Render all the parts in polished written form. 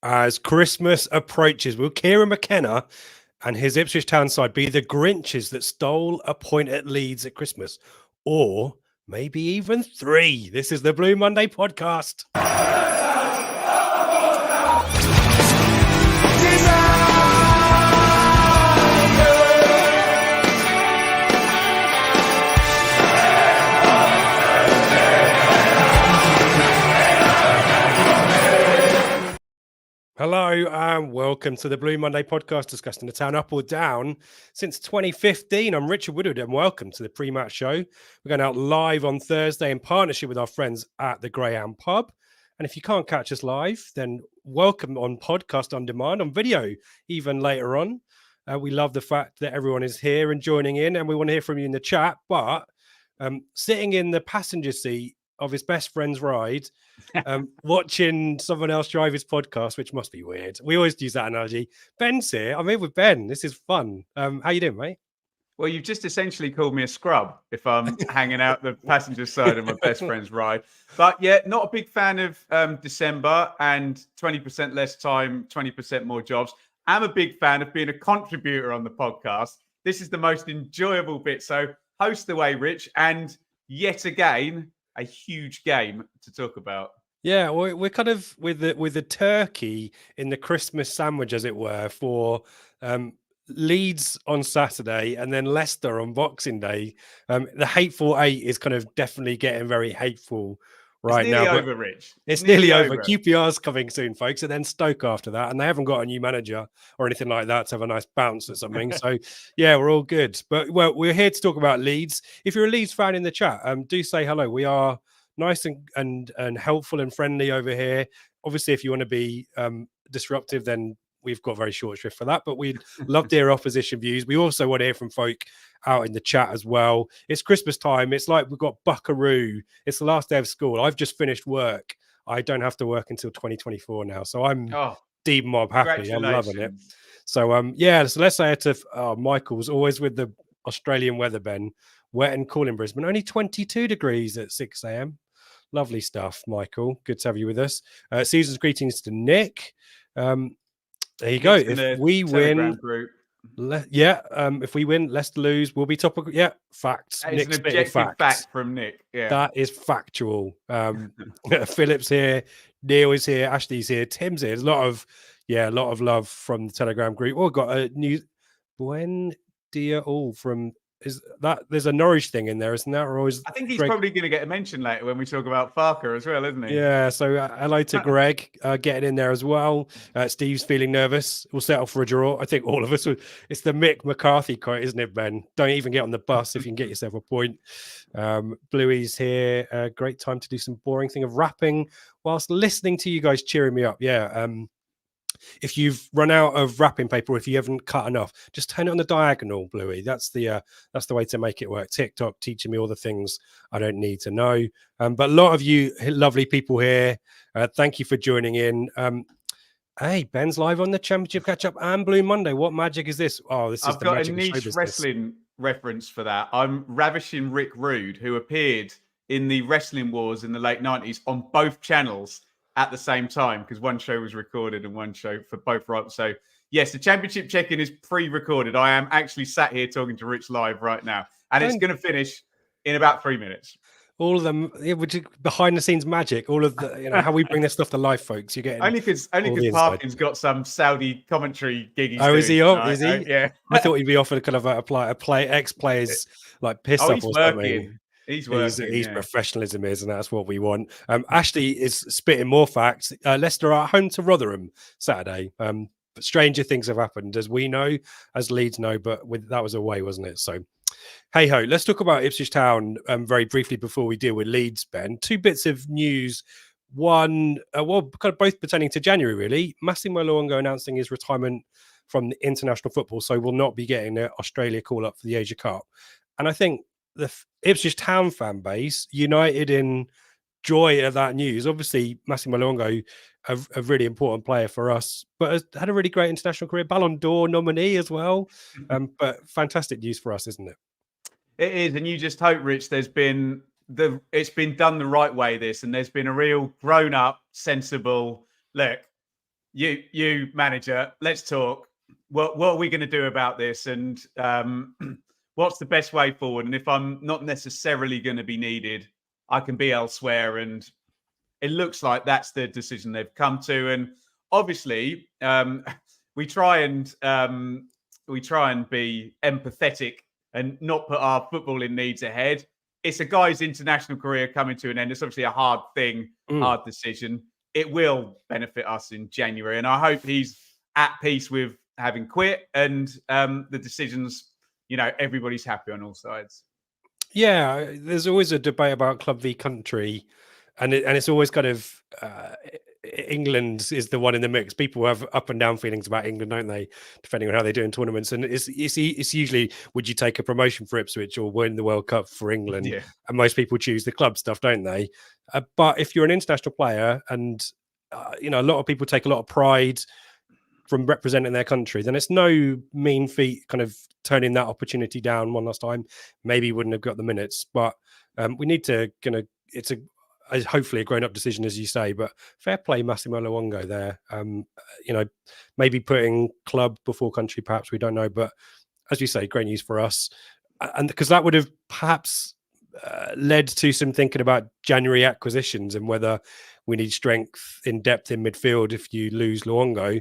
As Christmas approaches, will Kieran McKenna and his Ipswich Town side be the Grinches that stole a point at Leeds at Christmas? Or maybe even 3? This is the Blue Monday podcast. Hello and welcome to the Blue Monday podcast discussing the town up or down since 2015. I'm Richard Woodward and welcome to the Prematch Show. We're going out live on Thursday in partnership with our friends at the Greyhound Pub. And if you can't catch us live, then welcome on podcast on demand, on video, even later on. We love the fact that everyone is here and joining in, and we want to hear from you in the chat. But sitting in the passenger seat of his best friend's ride, watching someone else drive his podcast, which must be weird. We always use that analogy. Ben's here. I'm here with Ben. This is fun. How you doing, mate? Well, you've just essentially called me a scrub if I'm hanging out the passenger side of my best friend's ride. But yeah, not a big fan of December and 20% less time, 20% more jobs. I'm a big fan of being a contributor on the podcast. This is the most enjoyable bit. So host the way, Rich. And yet again, a huge game to talk about. Yeah, we're kind of with the turkey in the Christmas sandwich, as it were, for Leeds on Saturday and then Leicester on Boxing Day. The hateful eight is kind of definitely getting very hateful right now. It's nearly over, Rich. It's nearly over. QPR's coming soon, folks, and then Stoke after that. And they haven't got a new manager or anything like that to have a nice bounce or something. So, yeah, we're all good. But, well, we're here to talk about Leeds. If you're a Leeds fan in the chat, do say hello. We are nice and helpful and friendly over here. Obviously, if you want to be disruptive, then we've got very short shrift for that, but we'd love to hear opposition views. We also want to hear from folk out in the chat as well. It's Christmas time. It's like we've got Buckaroo. It's the last day of school. I've just finished work. I don't have to work until 2024 now. So I'm deep mob happy. I'm loving it. So, yeah, so let's say it to Michael's always with the Australian weather, Ben. Wet and cool in Brisbane. Only 22 degrees at 6 a.m. Lovely stuff, Michael. Good to have you with us. Season's greetings to Nick. There you go. If we win, if we win, Leicester lose, we'll be top of. Yeah, facts. That is an objective fact from Nick. Yeah, that is factual. Philip's here, Neil is here, Ashley's here, Tim's here. There's a lot of love from the Telegram group. Oh, got a new buen dia all from. Is that there's a Norwich thing in there, isn't that? Or always, I think he's probably going to get a mention later when we talk about Farker as well, isn't he? Yeah. So hello to Greg getting in there as well. Steve's feeling nervous. We'll settle for a draw. I think all of us. It's the Mick McCarthy quote, isn't it, Ben? Don't even get on the bus if you can get yourself a point. Bluey's here. Great time to do some boring thing of rapping whilst listening to you guys cheering me up. Yeah. If you've run out of wrapping paper, or if you haven't cut enough, just turn it on the diagonal, Bluey. That's the way to make it work. TikTok teaching me all the things I don't need to know. But a lot of you lovely people here, thank you for joining in. Hey, Ben's live on the Championship Catch Up and Blue Monday. What magic is this? Oh, this is I've got a niche wrestling reference for that. I'm ravishing Rick Rude, who appeared in the Wrestling Wars in the late 90s on both channels at the same time, because one show was recorded and one show for both right. So yes, the championship check-in is pre-recorded. I am actually sat here talking to Rich live right now, and it's going to finish in about 3 minutes. All of them, which is behind the scenes magic. All of the, how we bring this stuff to life, folks. You're getting only because Parkin's got some Saudi commentary gig. Oh, is he off? Is he? Yeah. I thought he'd be offered kind of ex-players like piss off or something. He's working. He's professionalism is, and that's what we want. Ashley is spitting more facts. Leicester are home to Rotherham Saturday. But stranger things have happened, as we know, as Leeds know. But that was away, wasn't it? So, hey ho, let's talk about Ipswich Town very briefly before we deal with Leeds. Ben, 2 bits of news. One, kind of both pertaining to January, really. Massimo Luongo announcing his retirement from the international football, so will not be getting the Australia call up for the Asia Cup. And I think the Ipswich Town fan base united in joy at that news. Obviously, Massimo Luongo, a really important player for us, but has had a really great international career, Ballon d'Or nominee as well. But fantastic news for us, isn't it? It is, and you just hope, Rich, it's been done the right way, this, and there's been a real grown-up, sensible, look, you manager, let's talk. What are we going to do about this? And what's the best way forward? And if I'm not necessarily going to be needed, I can be elsewhere. And it looks like that's the decision they've come to. And obviously, we try and be empathetic and not put our footballing needs ahead. It's a guy's international career coming to an end. It's obviously a hard thing, hard decision. It will benefit us in January, and I hope he's at peace with having quit and the decisions. Everybody's happy on all sides. Yeah, there's always a debate about club v country, and it's always kind of England is the one in the mix. People have up and down feelings about England, don't they? Depending on how they do in tournaments, and it's usually, would you take a promotion for Ipswich or win the World Cup for England? Yeah. And most people choose the club stuff, don't they? But if you're an international player, and a lot of people take a lot of pride from representing their country, then it's no mean feat kind of turning that opportunity down one last time. Maybe he wouldn't have got the minutes, but we need to it's hopefully a grown-up decision, as you say, but fair play Massimo Luongo there. Maybe putting club before country, perhaps, we don't know, but as you say, great news for us. And because that would have perhaps led to some thinking about January acquisitions and whether we need strength in depth in midfield if you lose Luongo.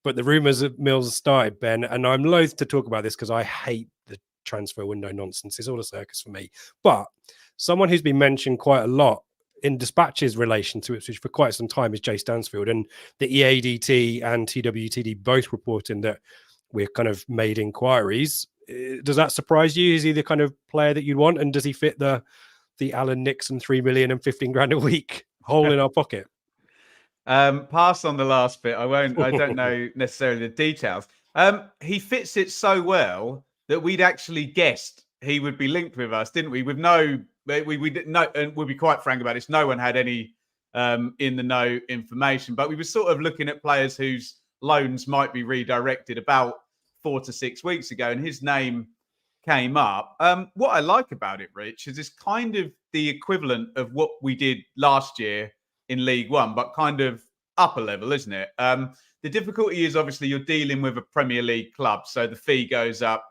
But the rumours of Mills started, Ben, and I'm loath to talk about this because I hate the transfer window nonsense. It's all a circus for me. But someone who's been mentioned quite a lot in dispatches relation to Ipswich for quite some time is Jay Stansfield, and the EADT and TWTD both reporting that we're kind of made inquiries. Does that surprise you? Is he the kind of player that you'd want, and does he fit the Alan Nixon 3 million and 15 grand a week hole in our pocket? Pass on the last bit. I don't know necessarily the details. He fits it so well that we'd actually guessed he would be linked with us, didn't we? With we didn't know, and we'll be quite frank about this. No one had any in the know information, but we were sort of looking at players whose loans might be redirected about 4 to 6 weeks ago, and his name came up. What I like about it, Rich, is it's kind of the equivalent of what we did last year in League One, but kind of upper level, isn't it? The difficulty is obviously you're dealing with a Premier League club, so the fee goes up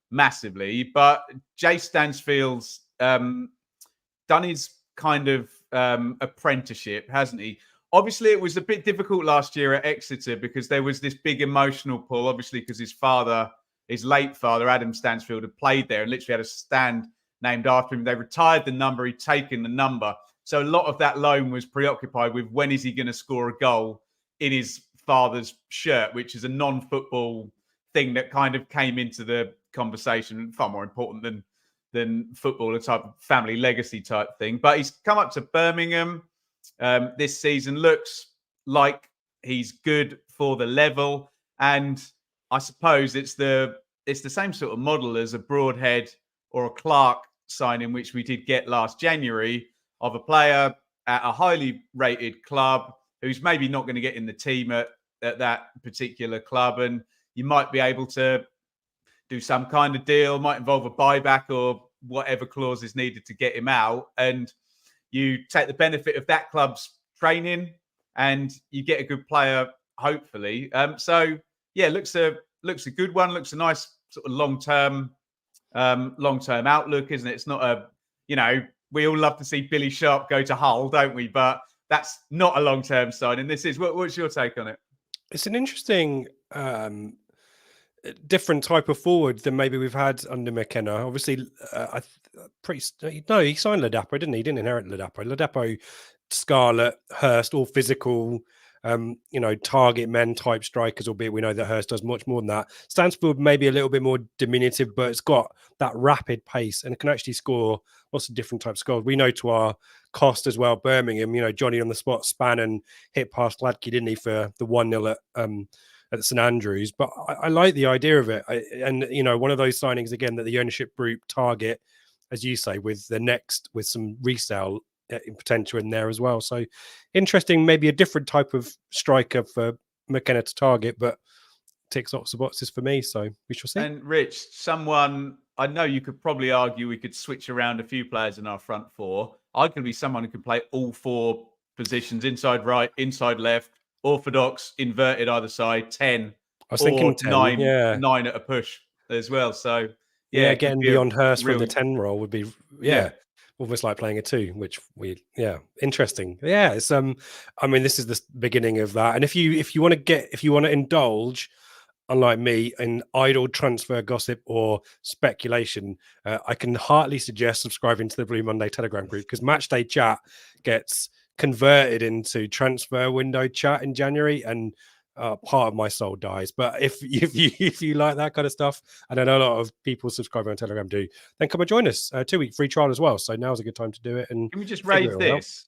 massively. But Jay Stansfield's done his kind of apprenticeship, hasn't he? Obviously, it was a bit difficult last year at Exeter because there was this big emotional pull, obviously, because his late father, Adam Stansfield, had played there and literally had a stand named after him. They retired the number, he'd taken the number. So a lot of that loan was preoccupied with when is he going to score a goal in his father's shirt, which is a non-football thing that kind of came into the conversation, far more important than football, a type of family legacy type thing. But he's come up to Birmingham this season, looks like he's good for the level. And I suppose it's the same sort of model as a Broadhead or a Clark signing, which we did get last January, of a player at a highly rated club who's maybe not going to get in the team at that particular club. And you might be able to do some kind of deal, might involve a buyback or whatever clause is needed to get him out. And you take the benefit of that club's training and you get a good player, hopefully. So, yeah, looks a good one. Looks a nice sort of long-term outlook, isn't it? It's not we all love to see Billy Sharp go to Hull, don't we? But that's not a long-term sign. And this is, what's your take on it? It's an interesting, different type of forward than maybe we've had under McKenna. Obviously, he signed Ladapo, didn't he? He didn't inherit Ladapo. Ladapo, Scarlett, Hurst, all physical, target men type strikers, albeit we know that Hurst does much more than that. Stansfield maybe a little bit more diminutive, but it's got that rapid pace and can actually score lots of different types of goals. We know to our cost as well, Birmingham, Johnny on the spot span and hit past Ladke, didn't he, for the 1-0 at St Andrews. But I like the idea of it. One of those signings, again, that the ownership group target, as you say, with some resale in potential in there as well. So interesting, maybe a different type of striker for McKenna to target, but ticks lots of boxes for me. So we shall see. And Rich, I know you could probably argue we could switch around a few players in our front four. I could be someone who can play all four positions, inside right, inside left, orthodox, inverted either side, 10 I was thinking or 10. Yeah. 9 at a push as well. So yeah, Yeah, it could getting be a beyond Hurst from real the 10 role would be, yeah. almost like playing a 2, which interesting. Yeah, it's I mean, this is the beginning of that. And if you want to indulge, unlike me, in idle transfer gossip or speculation, I can heartily suggest subscribing to the Blue Monday Telegram group, because Matchday Chat gets converted into transfer window chat in January, and part of my soul dies. But if you like that kind of stuff, and I know a lot of people subscribing on Telegram do, then come and join us. 2-week free trial as well. So now's a good time to do it. And Can we just figure raise it all out. this?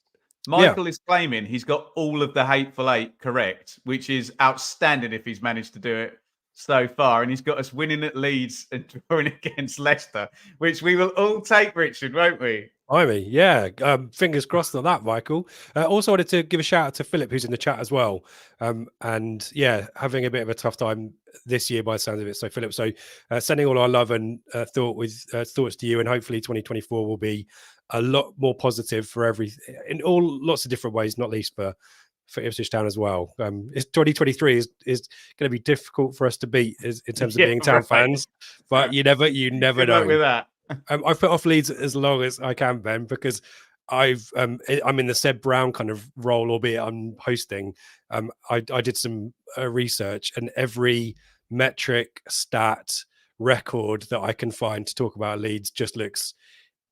Michael is claiming he's got all of the Hateful Eight correct, which is outstanding if he's managed to do it so far. And he's got us winning at Leeds and drawing against Leicester, which we will all take, Richard, won't we? Yeah. Fingers crossed on that, Michael. Also wanted to give a shout out to Philip, who's in the chat as well. And yeah, having a bit of a tough time this year by the sounds of it. So Philip, sending all our love and thoughts to you, and hopefully 2024 will be a lot more positive for in lots of different ways, not least for Ipswich Town as well. 2023 is going to be difficult for us to beat in terms of being Town fans, but you never Good know. luck with that. I've put off Leeds as long as I can, Ben, because I'm in the Seb Brown kind of role, albeit I'm hosting. I did some research, and every metric, stat, record that I can find to talk about Leeds just looks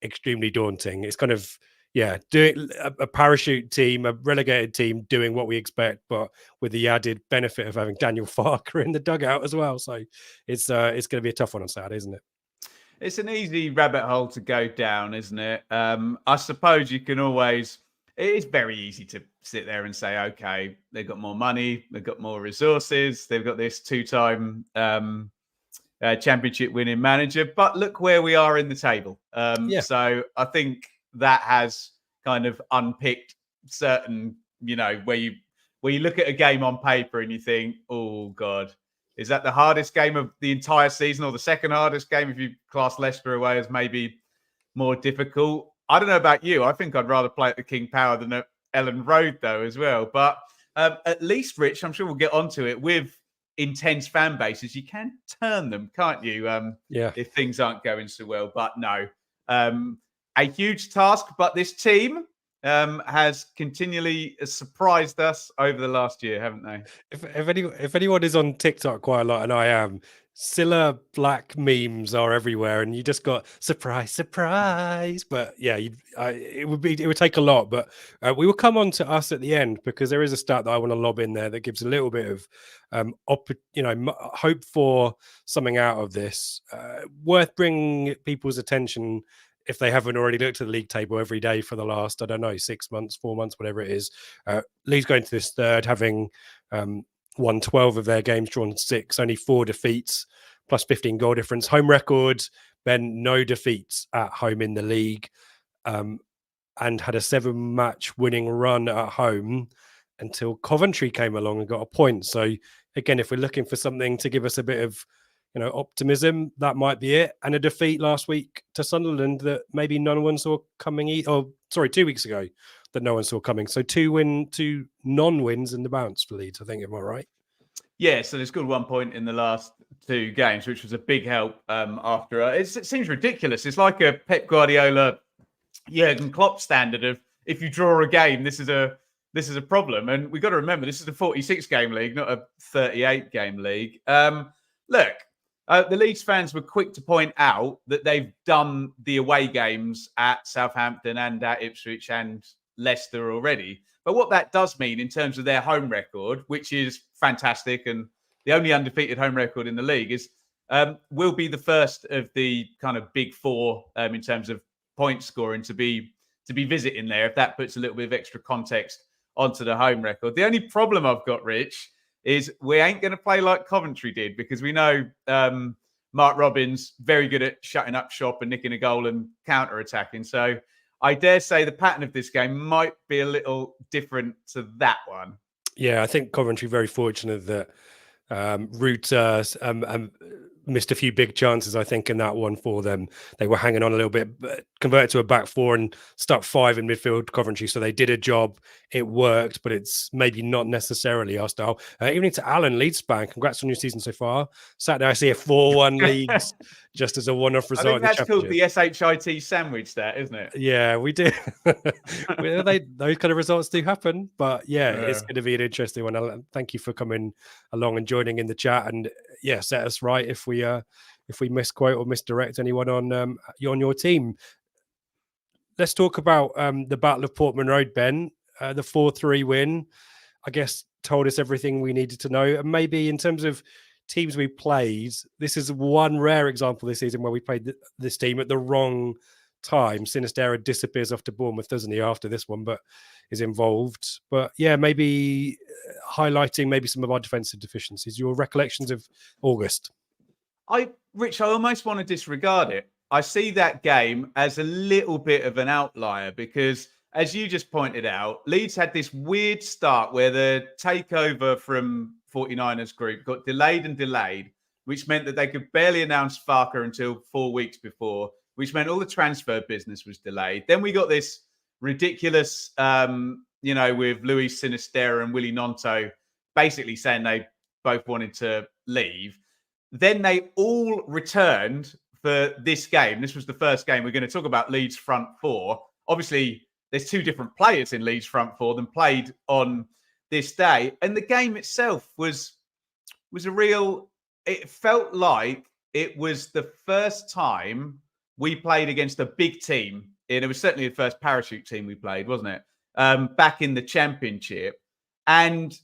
extremely daunting. It's kind of doing a parachute team, a relegated team, doing what we expect, but with the added benefit of having Daniel Farker in the dugout as well. So it's going to be a tough one on Saturday, isn't it? It's an easy rabbit hole to go down, isn't it? I suppose you can always. It's very easy to sit there and say, okay, they've got more money, they've got more resources, they've got this 2-time championship winning manager. But look where we are in the table. So I think that has kind of unpicked certain, where you look at a game on paper and you think, oh God, is that the hardest game of the entire season, or the second hardest game if you class Leicester away as maybe more difficult? I don't know about you. I think I'd rather play at the King Power than at Ellen Road, though, as well. But at least, Rich, I'm sure we'll get onto it, with intense fan bases, you can turn them, can't you? If things aren't going so well. But no, a huge task. But this team has continually surprised us over the last year, haven't they? If anyone is on TikTok quite a lot, and I am, Scylla Black memes are everywhere, and you just got surprise. But yeah, it would take a lot, but we will come on to us at the end, because there is a stat that I want to lob in there that gives a little bit of hope for something out of this, worth bringing people's attention if they haven't already looked at the league table every day for the last, 6 months, 4 months, whatever it is. Leeds going to this third, having won 12 of their games, drawn 6, only 4 defeats, plus 15 goal difference. Home record, Ben, no defeats at home in the league, and had a 7-match winning run at home until Coventry came along and got a point. So again, if we're looking for something to give us a bit of optimism, that might be it. And a defeat last week to Sunderland that maybe no one saw coming. 2 weeks ago that no one saw coming. So 2 non-wins in the bounce for Leeds, I think. Am I right? Yeah, so they scored 1 point in the last 2 games, which was a big help after. It seems ridiculous. It's like a Pep Guardiola, Jurgen Klopp standard of, if you draw a game, this is a problem. And we've got to remember, this is a 46-game league, not a 38-game league. Look, the Leeds fans were quick to point out that they've done the away games at Southampton and at Ipswich and Leicester already. But what that does mean in terms of their home record, which is fantastic, and the only undefeated home record in the league, is will be the first of the kind of big 4 in terms of point scoring to be visiting there, if that puts a little bit of extra context onto the home record. The only problem I've got, Rich, is we ain't going to play like Coventry did, because we know Mark Robins very good at shutting up shop and nicking a goal and counter-attacking. So I dare say the pattern of this game might be a little different to that one. Yeah, I think Coventry very fortunate that Ruta missed a few big chances, I think, in that one for them. They were hanging on a little bit, but converted to a back four and stuck 5 in midfield, Coventry. So they did a job. It worked, but it's maybe not necessarily our style. Evening to Alan, Leeds fan. Congrats on your season so far. Saturday, I see a 4-1 Leeds, just as a one-off result. I think that's called the SHIT sandwich, that isn't it? Yeah, we do. Those kind of results do happen, but yeah, it's going to be an interesting one. Alan, thank you for coming along and joining in the chat, and yeah, set us right if we misquote or misdirect anyone on your team. Let's talk about the Battle of Portman Road, Ben. The 4-3 win, I guess, told us everything we needed to know. And maybe in terms of teams we played, this is one rare example this season where we played this team at the wrong time. Sinistera disappears off to Bournemouth, doesn't he, after this one, but is involved. But yeah, maybe highlighting maybe some of our defensive deficiencies. Your recollections of August? Rich, I almost want to disregard it. I see that game as a little bit of an outlier because, as you just pointed out, Leeds had this weird start where the takeover from 49ers group got delayed, which meant that they could barely announce Farker until 4 weeks before, which meant all the transfer business was delayed. Then we got this ridiculous, with Luis Sinistera and Willie Nonto basically saying they both wanted to leave. Then they all returned for this game. This was the first game. We're going to talk about Leeds front four. Obviously, there's 2 different players in Leeds front four than played on this day. And the game itself was a real... It felt like it was the first time we played against a big team. And it was certainly the first parachute team we played, wasn't it? Back in the Championship. And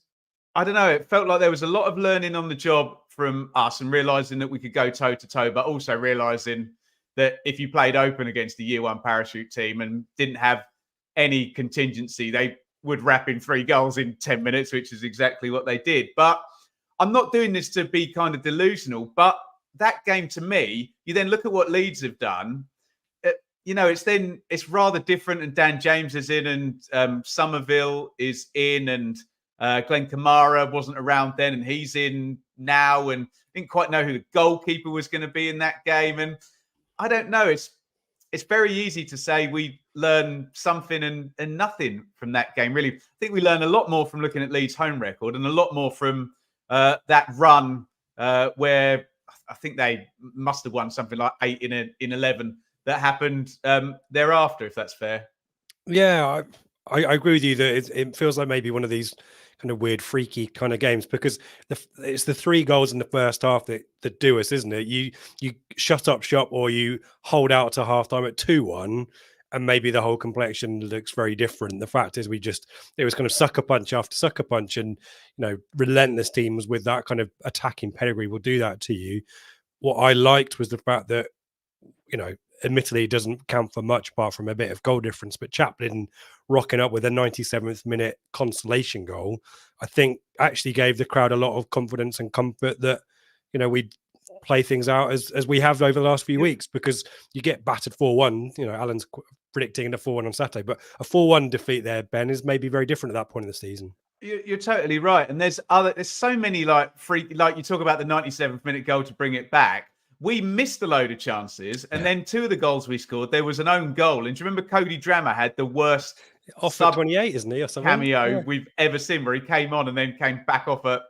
I don't know, it felt like there was a lot of learning on the job from us and realising that we could go toe-to-toe, but also realising that if you played open against the Year 1 parachute team and didn't have any contingency, they would wrap in 3 goals in 10 minutes, which is exactly what they did. But I'm not doing this to be kind of delusional, but that game to me, you then look at what Leeds have done, it's rather different, and Dan James is in, and Somerville is in, and Glenn Kamara wasn't around then, and he's in now, and didn't quite know who the goalkeeper was going to be in that game. And I don't know. It's very easy to say we learn something and nothing from that game. Really, I think we learn a lot more from looking at Leeds' home record, and a lot more from that run where I think they must have won something like 8 in 11 that happened thereafter, if that's fair. Yeah, I agree with you that it feels like maybe one of these kind of weird, freaky kind of games, because it's the 3 goals in the first half that do us, isn't it? You shut up shop, or you hold out to halftime at 2-1, and maybe the whole complexion looks very different. The fact is, it was kind of sucker punch after sucker punch, and relentless teams with that kind of attacking pedigree will do that to you. What I liked was the fact that, admittedly, it doesn't count for much apart from a bit of goal difference, but Chaplin rocking up with a 97th minute consolation goal, I think actually gave the crowd a lot of confidence and comfort that, we'd play things out as we have over the last few weeks, because you get battered 4-1. Alan's predicting a 4-1 on Saturday, but a 4-1 defeat there, Ben, is maybe very different at that point in the season. You're totally right. And there's so many like you talk about the 97th minute goal to bring it back. We missed a load of chances, and then 2 of the goals we scored, there was an own goal. And do you remember Cody Drammer had the worst off at 28, isn't he, or something? Cameo we've ever seen, where he came on and then came back off at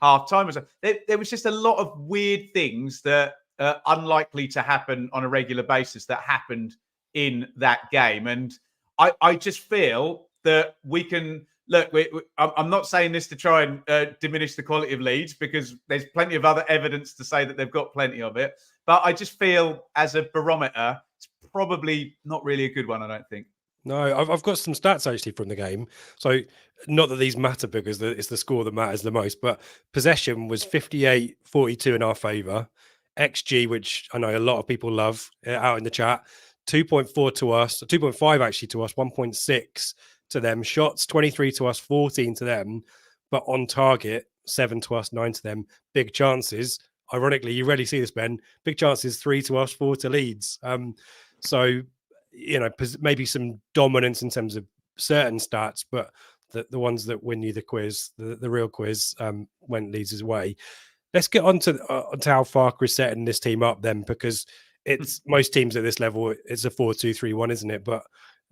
half time. There was just a lot of weird things that are unlikely to happen on a regular basis that happened in that game. And I just feel that we can... Look, I'm not saying this to try and diminish the quality of Leeds, because there's plenty of other evidence to say that they've got plenty of it. But I just feel, as a barometer, it's probably not really a good one, I don't think. No, I've got some stats actually from the game. So not that these matter, because it's the score that matters the most, but possession was 58-42 in our favour. XG, which I know a lot of people love out in the chat, 2.4 to us, 2.5 actually to us, 1.6 to them. Shots 23 to us, 14 to them, but on target 7 to us, 9 to them. Big chances, ironically, you rarely see this, Ben. Big chances 3 to us, 4 to Leeds. So maybe some dominance in terms of certain stats, but the ones that win you the quiz, the real quiz, went Leeds' way. Let's get onto how Farker is setting this team up then, because it's most teams at this level, it's a 4-2-3-1, isn't it? But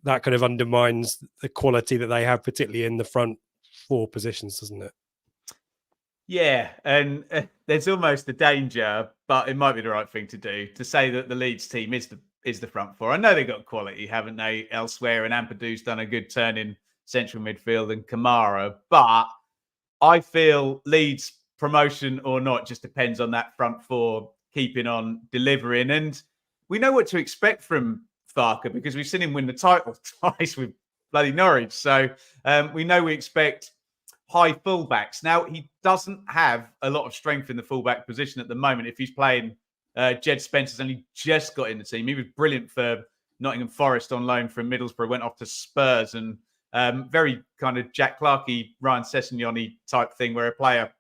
that kind of undermines the quality that they have, particularly in the front four positions, doesn't it? Yeah, and there's almost a danger, but it might be the right thing to do, to say that the Leeds team is the front four. I know they've got quality, haven't they, elsewhere, and Ampadu's done a good turn in central midfield and Kamara, but I feel Leeds, promotion or not, just depends on that front four keeping on delivering. And we know what to expect from Farker because we've seen him win the title twice with bloody Norwich. So we know we expect high fullbacks. Now, he doesn't have a lot of strength in the fullback position at the moment. If he's playing, Jed Spencer's only just got in the team. He was brilliant for Nottingham Forest on loan from Middlesbrough, went off to Spurs, and very kind of Jack Clarkey, Ryan Sessegnon type thing, where a player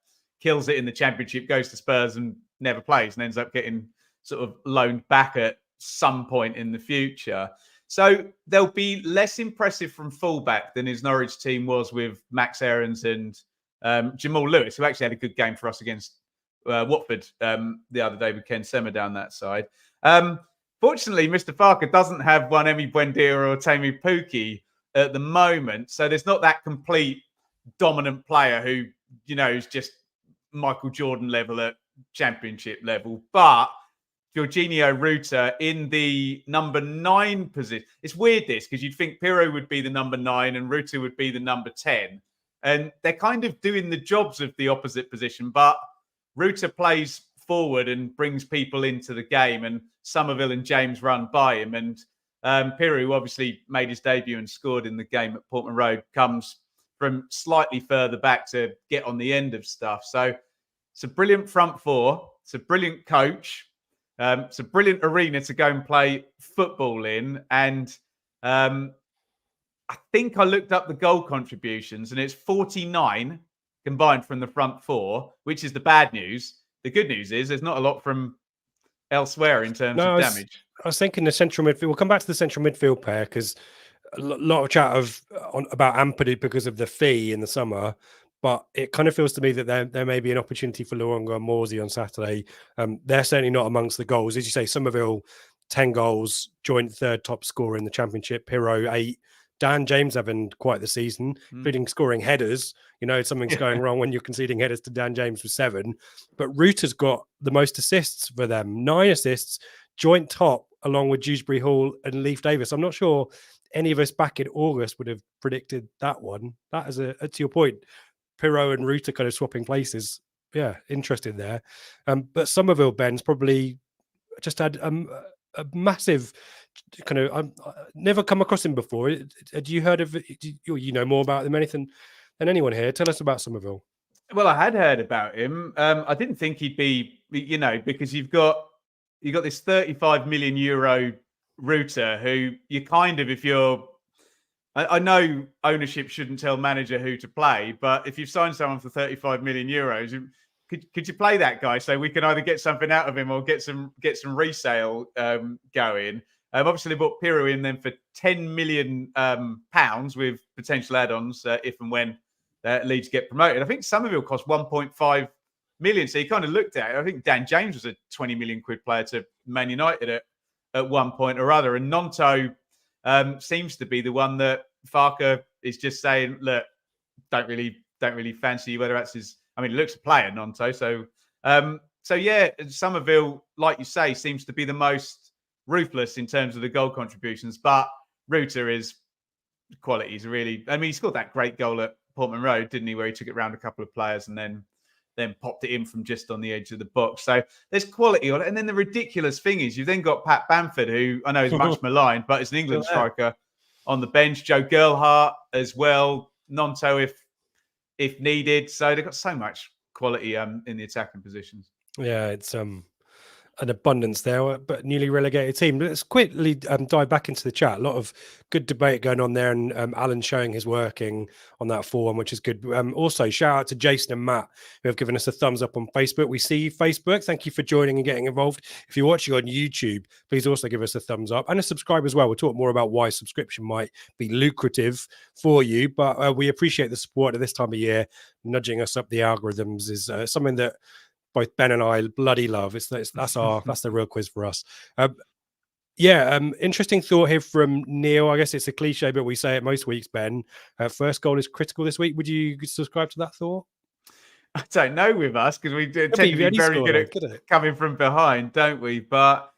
kills it in the Championship, goes to Spurs and never plays, and ends up getting sort of loaned back at some point in the future. So they'll be less impressive from fullback than his Norwich team was with Max Aarons and Jamal Lewis, who actually had a good game for us against Watford the other day with Ken Sema down that side. Fortunately, Mr. Farker doesn't have one Emi Buendia or Temu Pukki at the moment. So there's not that complete dominant player who, you know, is just Michael Jordan level at Championship level. But Jorginho Ruta in the number 9 position. It's weird this, because you'd think Pirro would be the number 9 and Ruta would be the number 10. And they're kind of doing the jobs of the opposite position, but Ruta plays forward and brings people into the game, and Somerville and James run by him. And Pirro, who obviously made his debut and scored in the game at Portman Road, comes from slightly further back to get on the end of stuff. So it's a brilliant front four. It's a brilliant coach. It's a brilliant arena to go and play football in. And I think I looked up the goal contributions, and it's 49 combined from the front four, which is the bad news. The good news is there's not a lot from elsewhere in terms of damage. I was thinking the central midfield. We'll come back to the central midfield pair, because a lot of chat about Ampadu because of the fee in the summer. But it kind of feels to me that there may be an opportunity for Luongo and Morsey on Saturday. They're certainly not amongst the goals. As you say, Somerville, 10 goals, joint third top scorer in the Championship. Pirro, 8. Dan James having quite the season, including scoring headers. You know, something's going wrong when you're conceding headers to Dan James with 7. But Ruta's got the most assists for them. 9 assists, joint top, along with Dewsbury Hall and Leif Davis. I'm not sure any of us back in August would have predicted that one. That is to your point, Pirro and Ruta kind of swapping places. Yeah, interesting there. But Somerville, Ben's probably just had a massive kind of. Never come across him before. Had you heard of it? You know more about him than anyone here. Tell us about Somerville. Well, I had heard about him. I didn't think he'd be, you know, because you've got this 35 million euro Ruta, who you kind of, if you're, I know ownership shouldn't tell manager who to play, but if you've signed someone for 35 million euros, could you play that guy so we can either get something out of him or get some resale going? Obviously, they bought Pirro in then for 10 million pounds with potential add-ons if and when Leeds get promoted. I think Somerville cost 1.5 million. So you kind of looked at it. I think Dan James was a 20 million quid player to Man United at one point or other. And Nonto seems to be the one that Farker is just saying, look, don't really fancy you, whether that's his. I mean, he looks a player, Nonto. So yeah, Somerville, like you say, seems to be the most ruthless in terms of the goal contributions. But Ruta is quality. He's really. I mean, he scored that great goal at Portman Road, didn't he? Where he took it round a couple of players and then popped it in from just on the edge of the box. So there's quality on it. And then the ridiculous thing is you've then got Pat Bamford, who I know is much maligned, but is an England striker on the bench. Joe Girlhart as well. Nonto if needed. So they've got so much quality in the attacking positions. Yeah, it's an abundance there, but newly relegated team. Let's quickly dive back into the chat. A lot of good debate going on there, and Alan showing his working on that forum, which is good. Also, shout out to Jason and Matt, who have given us a thumbs up on Facebook. We see you, Facebook. Thank you for joining and getting involved. If you're watching on YouTube, please also give us a thumbs up and a subscribe as well. We'll talk more about why subscription might be lucrative for you, but we appreciate the support at this time of year. Nudging us up the algorithms is something that both Ben and I bloody love. That's the real quiz for us. Interesting thought here from Neil. I guess it's a cliche, but we say it most weeks, Ben. First goal is critical this week. Would you subscribe to that thought? I don't know with us, because we tend to be any very good scoreline, at coming from behind, don't we? But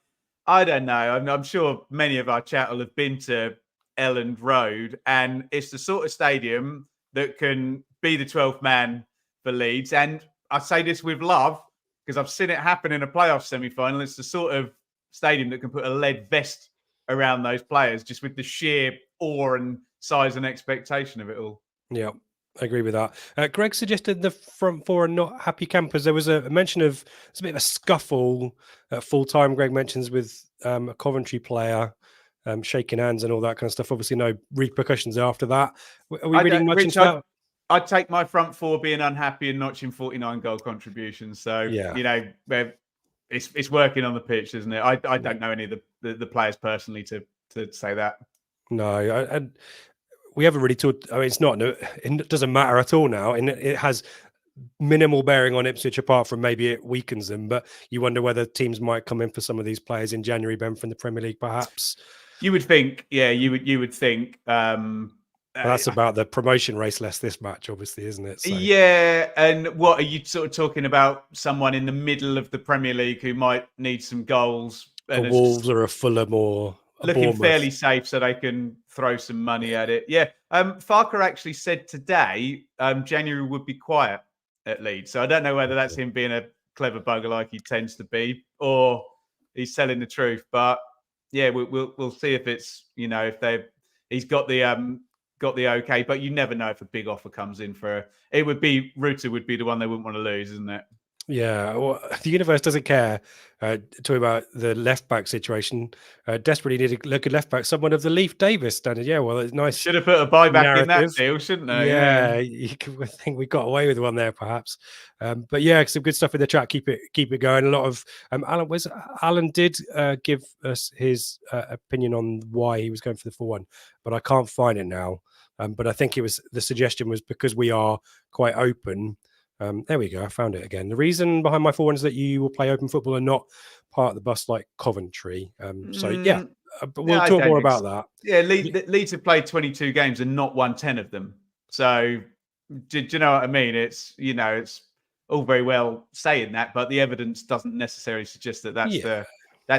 I don't know. I'm sure many of our chat will have been to Elland Road, and it's the sort of stadium that can be the 12th man for Leeds. And I say this with love, because I've seen it happen in a playoff semi-final. It's the sort of stadium that can put a lead vest around those players, just with the sheer awe and size and expectation of it all. Yeah, I agree with that. Greg suggested the front four are not happy campers. There was a mention of it's a bit of a scuffle at full time. Greg mentions with a Coventry player shaking hands and all that kind of stuff. Obviously, no repercussions after that. Are we reading much into that? I'd take my front four being unhappy and notching 49 goal contributions. So, it's working on the pitch, isn't it? I don't know any of the players personally to say that. No, and we haven't really talked. I mean, it doesn't matter at all now, and it has minimal bearing on Ipswich apart from maybe it weakens them. But you wonder whether teams might come in for some of these players in January, Ben, from the Premier League, perhaps. You would think, you would think. That's about the promotion race less this match, obviously, isn't it? So. Yeah, and what are you sort of talking about? Someone in the middle of the Premier League who might need some goals. A Wolves or a Fulham or looking Bournemouth. Fairly safe, so they can throw some money at it. Yeah, Farker actually said today January would be quiet at Leeds, so I don't know whether that's him being a clever bugger like he tends to be, or he's telling the truth. But yeah, we'll see if it's if he's got the okay, but you never know if a big offer comes in Ruta would be the one they wouldn't want to lose, isn't it? Yeah, well, the universe doesn't care. Talking about the left back situation, desperately need a good left back, someone of the Leaf Davis standard. Yeah, well, it's nice. Should have put a buyback in that deal, shouldn't they? Yeah, I think we got away with one there, perhaps. But yeah, some good stuff in the chat. Keep it going. A lot of Alan did give us his opinion on why he was going for the 4-1, but I can't find it now. But I think the suggestion was because we are quite open. There we go. I found it again. The reason behind my 4-1 is that you will play open football and not part of the bus like Coventry. But we'll talk more about that. Yeah, Leeds have played 22 games and not won 10 of them. So, do you know what I mean? It's it's all very well saying that, but the evidence doesn't necessarily suggest that that's the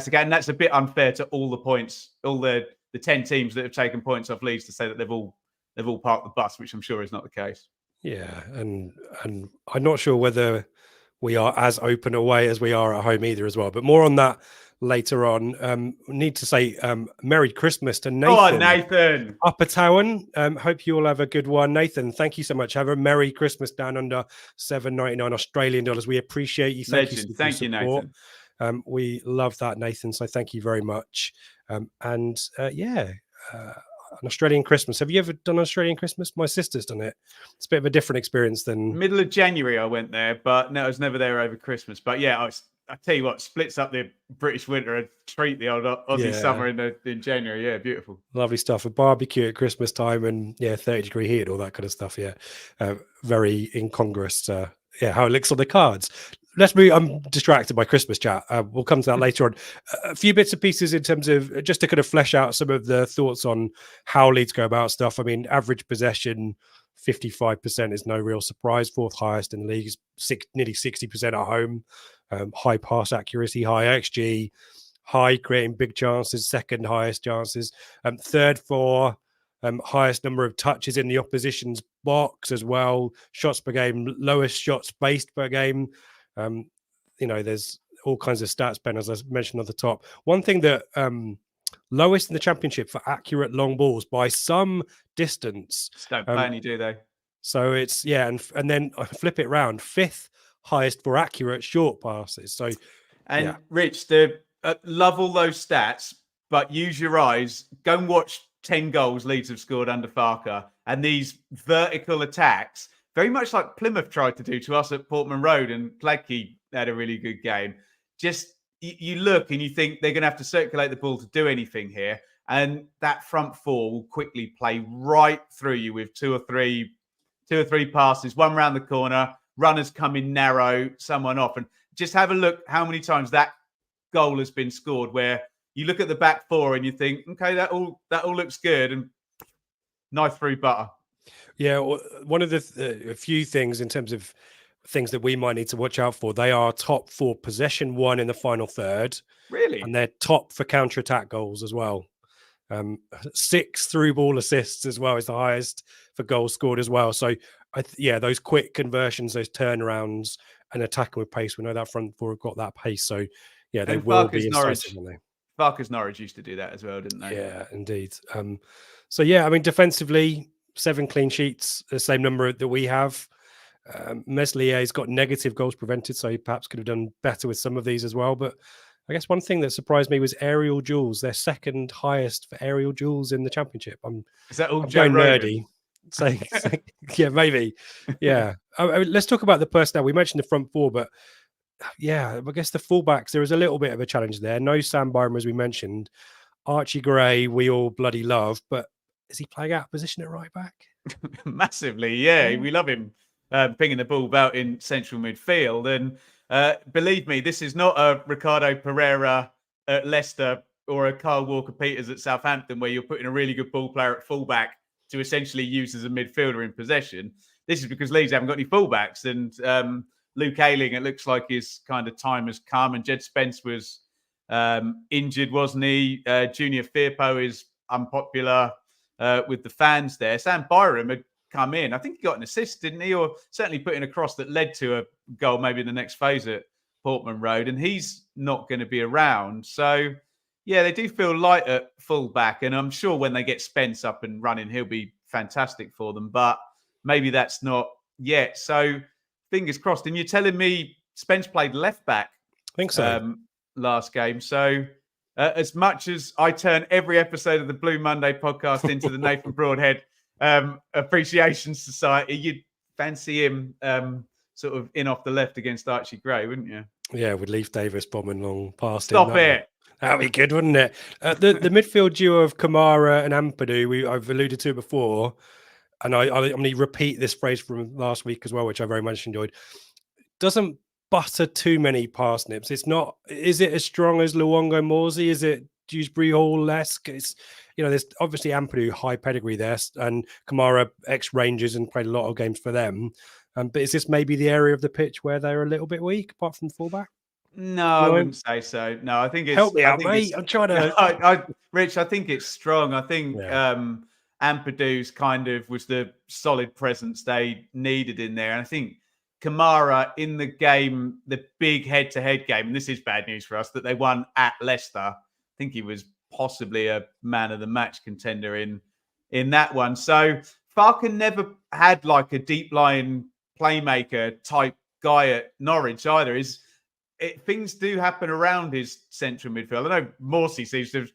game. And that's a bit unfair to all the points, all the 10 teams that have taken points off Leeds to say that they've all parked the bus, which I'm sure is not the case. Yeah, and I'm not sure whether we are as open away as we are at home either as well. But more on that later on. Need to say Merry Christmas to Nathan. Oh, Nathan. Upper Town. Hope you all have a good one. Nathan, thank you so much. Have a Merry Christmas down under $7.99 Australian dollars. We appreciate you. Thank you, Nathan. We love that, Nathan. So thank you very much. An Australian Christmas. Have you ever done Australian Christmas? My sister's done it. It's a bit of a different experience than... Middle of January I went there, but no, I was never there over Christmas. But yeah, I tell you what, splits up the British winter and treat the old Aussie summer in January. Yeah, beautiful. Lovely stuff. A barbecue at Christmas time and 30-degree heat and all that kind of stuff. Yeah, very incongruous. How it looks on the cards. Let's move. I'm distracted by Christmas chat. We'll come to that later on. A few bits and pieces in terms of just to kind of flesh out some of the thoughts on how Leeds go about stuff. I mean, average possession, 55% is no real surprise. Fourth highest in the league, nearly 60% at home. High pass accuracy, high XG, high creating big chances, second highest chances. Third for highest number of touches in the opposition's box as well. Shots per game, lowest shots based per game. There's all kinds of stats, Ben, as I mentioned at the top. One thing that lowest in the championship for accurate long balls by some distance. Don't play any, do they? So it's and then I flip it round, fifth highest for accurate short passes. So Rich, love all those stats, but use your eyes. Go and watch 10 goals Leeds have scored under Farker, and these vertical attacks. Very much like Plymouth tried to do to us at Portman Road, and Gladkey had a really good game. Just you look and you think they're going to have to circulate the ball to do anything here, and that front four will quickly play right through you with two or three passes, one round the corner, runners come in narrow, someone off, and just have a look how many times that goal has been scored, where you look at the back four and you think, okay, that all looks good, and knife through butter. Yeah, one of the a few things in terms of things that we might need to watch out for. They are top for possession one in the final third, Really? and they're top for counter-attack goals as well. 6 through ball assists as well is the highest for goals scored as well. So those quick conversions, those turnarounds, and attacking with pace. We know that front four have got that pace. So yeah, they will be incisive, won't they? Farkas Norwich used to do that as well, didn't they? Yeah, indeed. So yeah, I mean, defensively, 7 clean sheets, the same number that we have. Meslier's got negative goals prevented, so he perhaps could have done better with some of these as well. But I guess one thing that surprised me was aerial duels. They're second highest for aerial duels in the championship. Is that all I'm Joe going Rogan? nerdy. So yeah, maybe. Yeah. Let's talk about the personnel. We mentioned the front four, but yeah, I guess the fullbacks, there was a little bit of a challenge there. No Sam Byram, as we mentioned. Archie Gray, we all bloody love, but is he playing out of position at right back? Massively, yeah. We love him pinging the ball about in central midfield. And believe me, this is not a Ricardo Pereira at Leicester or a Kyle Walker-Peters at Southampton, where you're putting a really good ball player at fullback to essentially use as a midfielder in possession. This is because Leeds haven't got any fullbacks. And Luke Ayling, it looks like his kind of time has come. And Jed Spence was injured, wasn't he? Junior Firpo is unpopular with the fans there. Sam Byram had come in. I think he got an assist, didn't he? Or certainly put in a cross that led to a goal, maybe in the next phase at Portman Road. And he's not going to be around. So, yeah, they do feel light at full-back. And I'm sure when they get Spence up and running, he'll be fantastic for them. But maybe that's not yet. So, fingers crossed. And you're telling me Spence played left-back? I think so. Last game. So, as much as I turn every episode of the Blue Monday podcast into the Nathan Broadhead Appreciation Society, you'd fancy him sort of in off the left against Archie Gray, wouldn't you? Yeah, with Leif Davis bombing long past him. Stop it. That'd be good, wouldn't it? The midfield duo of Kamara and Ampadu, I've alluded to before, and I'm going to repeat this phrase from last week as well, which I very much enjoyed. Doesn't butter too many parsnips. It's not. Is it as strong as Luongo Morsey? Is it Dewsbury Hall-esque? It's, there's obviously Ampadu, high pedigree there, and Kamara ex-Rangers and played a lot of games for them. But is this maybe the area of the pitch where they're a little bit weak, apart from fullback? No, I wouldn't say so. No, I think it's... Help me out, mate. I'm trying to... Rich, I think it's strong. I think Ampadu's kind of was the solid presence they needed in there. And I think Kamara in the game, the big head-to-head game, and this is bad news for us, that they won at Leicester. I think he was possibly a man of the match contender in that one. So Farken never had like a deep-lying playmaker type guy at Norwich either. Things do happen around his central midfield. I know Morsey seems to have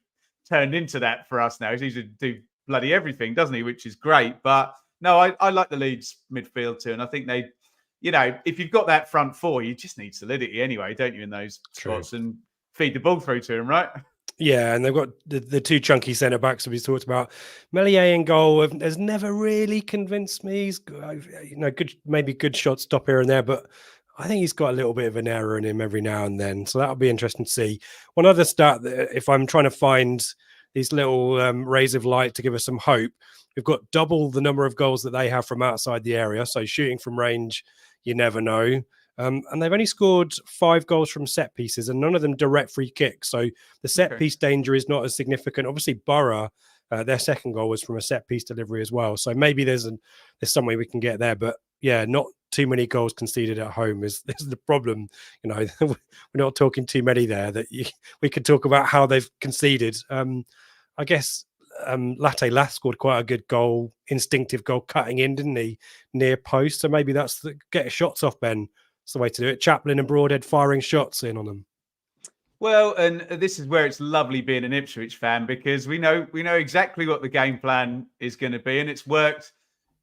turned into that for us now. He seems to do bloody everything, doesn't he? Which is great. But no, I like the Leeds midfield too. And I think they, if you've got that front four, you just need solidity anyway, don't you, in those spots, and feed the ball through to him, right? Yeah, and they've got the two chunky centre backs that we talked about. Meslier in goal has never really convinced me. He's good, maybe good shot stop here and there, but I think he's got a little bit of an error in him every now and then. So that'll be interesting to see. One other stat, if I'm trying to find these little rays of light to give us some hope, we've got double the number of goals that they have from outside the area. So shooting from range, you never know. And they've only scored 5 goals from set pieces, and none of them direct free kicks. So the set piece danger is not as significant. Obviously, Borough, their second goal was from a set piece delivery as well. So maybe there's some way we can get there. But yeah, not too many goals conceded at home is the problem. We're not talking too many there. We could talk about how they've conceded. I guess Latte Lath scored quite a good goal, instinctive goal, cutting in, didn't he, near post? So maybe that's get shots off, Ben. That's the way to do it. Chaplin and Broadhead firing shots in on them. Well, and this is where it's lovely being an Ipswich fan, because we know exactly what the game plan is going to be, and it's worked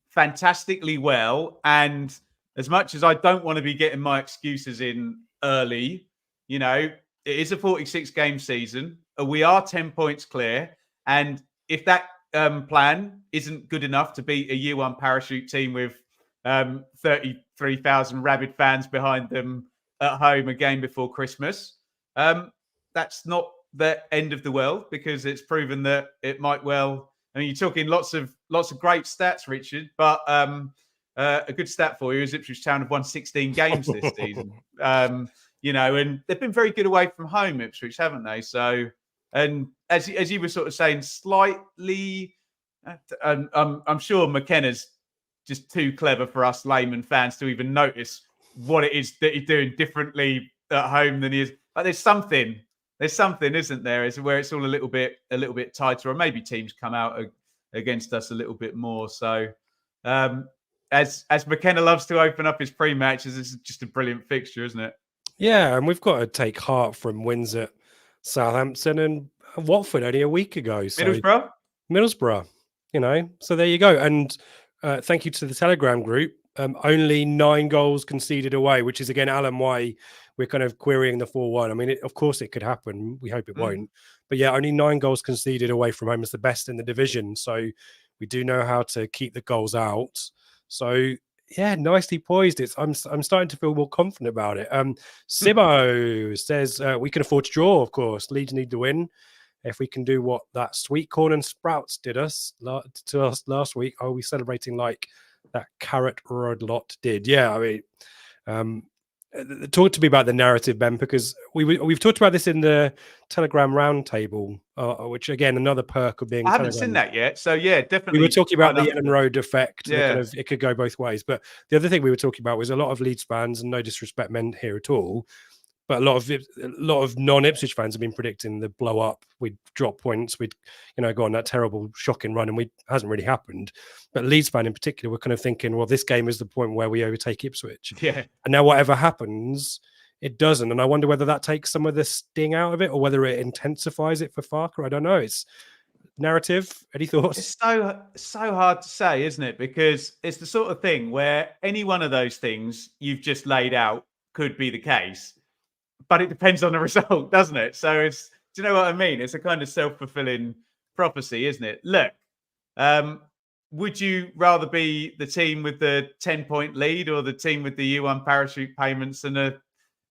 fantastically well. And as much as I don't want to be getting my excuses in early, it is a 46 game season. We are 10 points clear, and if that plan isn't good enough to beat a year one parachute team with 33,000 rabid fans behind them at home a game before Christmas. That's not the end of the world, because it's proven that it might well. I mean, you're talking lots of great stats, Richard, but a good stat for you is Ipswich Town have won 16 games this season. And they've been very good away from home, Ipswich, haven't they? So, and as you were sort of saying, slightly, I'm sure McKenna's just too clever for us layman fans to even notice what it is that he's doing differently at home than he is. But there's something, isn't there? Is where it's all a little bit tighter, or maybe teams come out against us a little bit more. So, as McKenna loves to open up his pre-matches, this is just a brilliant fixture, isn't it? Yeah, and we've got to take heart from wins at Southampton and Watford only a week ago. So Middlesbrough, so there you go. And thank you to the Telegram group. Only 9 goals conceded away, which is, again, Alan, why we're kind of querying the 4-1. I mean, of course it could happen. We hope it won't. But yeah, only 9 goals conceded away from home is the best in the division. So we do know how to keep the goals out. So yeah, nicely poised. I'm starting to feel more confident about it. Simo says we can afford to draw, of course. Leeds need to win. If we can do what that sweet corn and sprouts did to us last week, are we celebrating like that carrot road lot did? Yeah, I mean, talk to me about the narrative, Ben, because we've talked about this in the Telegram roundtable, which, again, another perk of being. I haven't seen that yet, so yeah, definitely. We were talking about the Ellen Road effect. Yeah, kind of, it could go both ways. But the other thing we were talking about was a lot of Leeds fans, and no disrespect meant here at all, but a lot of non-Ipswich fans have been predicting the blow up. We'd drop points. We'd, go on that terrible, shocking run, and it hasn't really happened. But Leeds fan in particular were kind of thinking, well, this game is the point where we overtake Ipswich. Yeah. And now whatever happens, it doesn't. And I wonder whether that takes some of the sting out of it, or whether it intensifies it for Farker. I don't know. It's narrative. Any thoughts? It's so hard to say, isn't it? Because it's the sort of thing where any one of those things you've just laid out could be the case. But it depends on the result, doesn't it? So do you know what I mean? It's a kind of self-fulfilling prophecy, isn't it? Look, would you rather be the team with the 10-point lead, or the team with the U1 parachute payments? And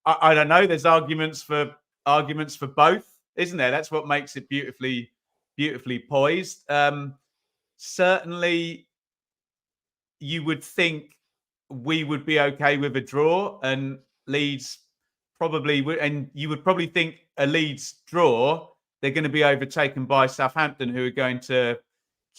I don't know. There's arguments for both, isn't there? That's what makes it beautifully poised. Certainly, you would think we would be okay with a draw, and Leeds probably would, and you would probably think a Leeds draw, they're going to be overtaken by Southampton, who are going to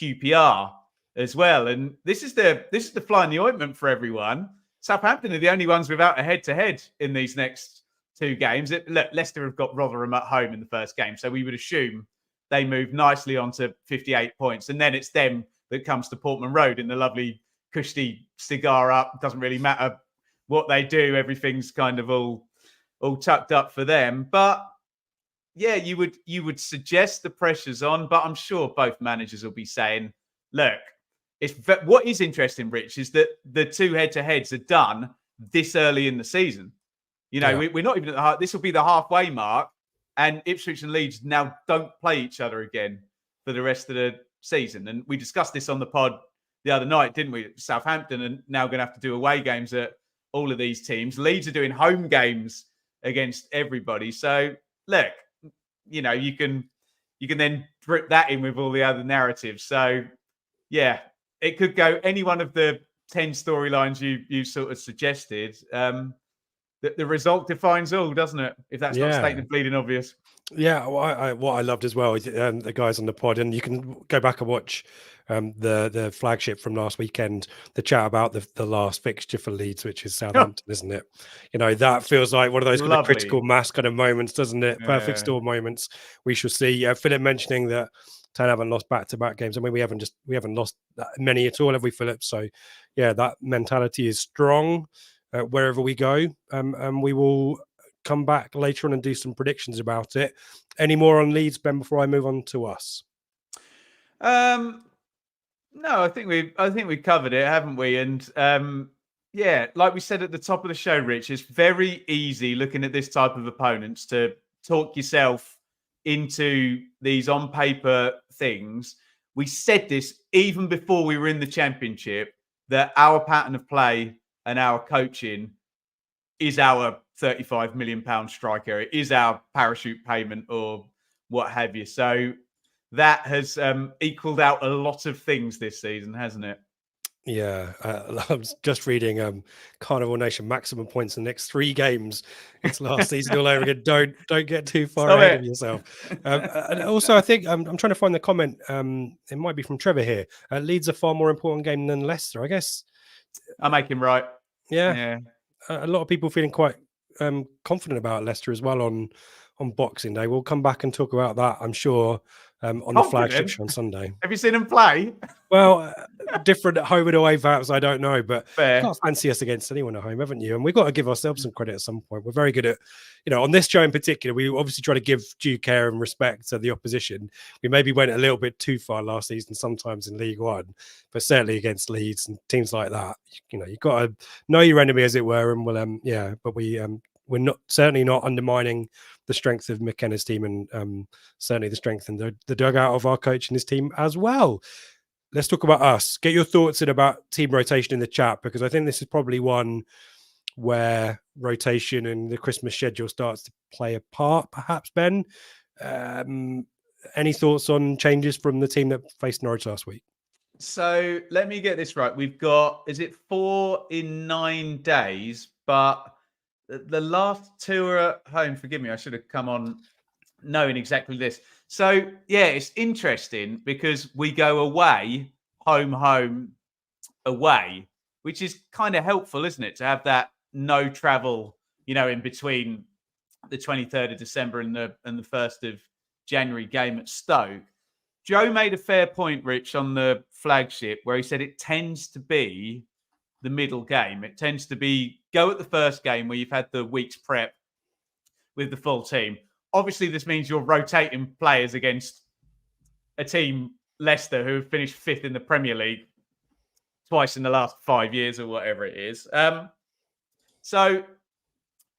QPR as well. And this is the fly in the ointment for everyone. Southampton are the only ones without a head-to-head in these next 2 games. Look, Leicester have got Rotherham at home in the first game, so we would assume they move nicely on to 58 points. And then it's them that comes to Portman Road in the lovely cushy cigar up. Doesn't really matter what they do. Everything's kind of all tucked up for them. But yeah, you would suggest the pressure's on, but I'm sure both managers will be saying, look, what is interesting, Rich, is that the 2 head-to-heads are done this early in the season. We're not even at this will be the halfway mark, and Ipswich and Leeds now don't play each other again for the rest of the season. And we discussed this on the pod the other night, didn't we? Southampton are now going to have to do away games at all of these teams. Leeds are doing home games against everybody. So look, you can then drip that in with all the other narratives. So yeah, it could go any one of the 10 storylines you sort of suggested. The result defines all, doesn't it? If that's not stating bleeding obvious. Yeah, what I loved as well is the guys on the pod, and you can go back and watch the flagship from last weekend, the chat about the last fixture for Leeds, which is Southampton, isn't it? That feels like one of those kind of critical mass kind of moments, doesn't it? Yeah. Perfect storm moments. We shall see. Philip mentioning that Town haven't lost back-to-back games. I mean, we haven't lost that many at all, have we, Philip? So yeah, that mentality is strong wherever we go, and we will come back later on and do some predictions about it. Any more on Leeds, Ben, before I move on to us? No, I think we've covered it, haven't we? And yeah, like we said at the top of the show, Rich, it's very easy looking at this type of opponents to talk yourself into these on paper things. We said this even before we were in the Championship, that our pattern of play and our coaching is our £35 million striker. It is our parachute payment or what have you. So that has equaled out a lot of things this season, hasn't it? Yeah, I was just reading Carnival Nation maximum points in the next 3 games. It's last season all over again. Don't get too far Stop ahead it. of yourself. And also, I think I'm trying to find the comment. It might be from Trevor here. Leeds a far more important game than Leicester, I guess. I make him right. Yeah. A lot of people feeling quite confident about Leicester as well on Boxing Day. We'll come back and talk about that, I'm sure, on the Flagship Show on Sunday. Have you seen him play? Well, different at home and away, perhaps, I don't know, but Fair. you can't fancy us against anyone at home, haven't you? And we've got to give ourselves some credit at some point. We're very good at, on this show in particular, we obviously try to give due care and respect to the opposition. We maybe went a little bit too far last season, sometimes in League One, but certainly against Leeds and teams like that, you've got to know your enemy, as it were, and we'll, but we're certainly not undermining the strength of McKenna's team and certainly the strength and the dugout of our coach and his team as well. Let's talk about us. Get your thoughts in about team rotation in the chat, because I think this is probably one where rotation and the Christmas schedule starts to play a part, perhaps, Ben. Any thoughts on changes from the team that faced Norwich last week? So let me get this right. We've got, is it 4 in 9 days? But the last 2 are at home. Forgive me, I should have come on knowing exactly this. So, yeah, it's interesting because we go away, home, away, which is kind of helpful, isn't it? To have that no travel, in between the 23rd of December and the 1st of January game at Stoke. Joe made a fair point, Rich, on the Flagship, where he said it tends to be the middle game. It tends to be go at the first game where you've had the week's prep with the full team. Obviously, this means you're rotating players against a team, Leicester, who have finished 5th in the Premier League twice in the last 5 years or whatever it is. So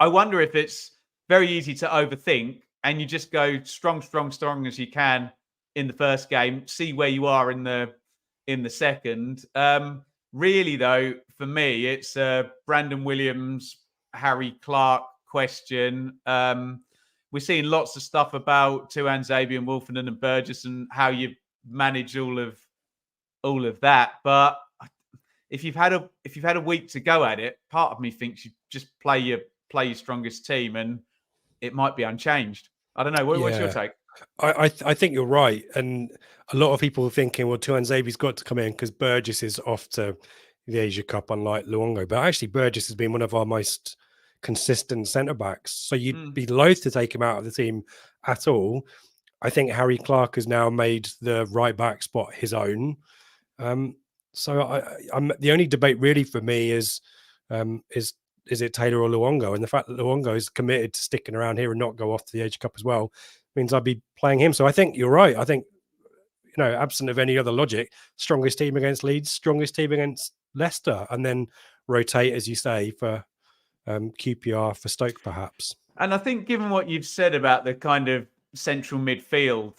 I wonder if it's very easy to overthink and you just go strong as you can in the first game, see where you are in the second. Really, though, for me, it's Brandon Williams, Harry Clark question. We're seeing lots of stuff about Tuanzebe and Wolfenden and Burgess and how you manage all of that. But if you've had a week to go at it, part of me thinks you just play your strongest team and it might be unchanged. I don't know. What's your take? I think you're right, and a lot of people are thinking, well, Tuanzebe's got to come in because Burgess is off to the Asia Cup, unlike Luongo. But actually, Burgess has been one of our most consistent centre backs, so you'd be loath to take him out of the team at all. I think Harry Clark has now made the right back spot his own. So I'm the only debate really for me is it Taylor or Luongo? And the fact that Luongo is committed to sticking around here and not go off to the Asia Cup as well means I'd be playing him. So I think you're right. I think, absent of any other logic, strongest team against Leeds, strongest team against Leicester, and then rotate, as you say, for QPR for Stoke, perhaps. And I think given what you've said about the kind of central midfield,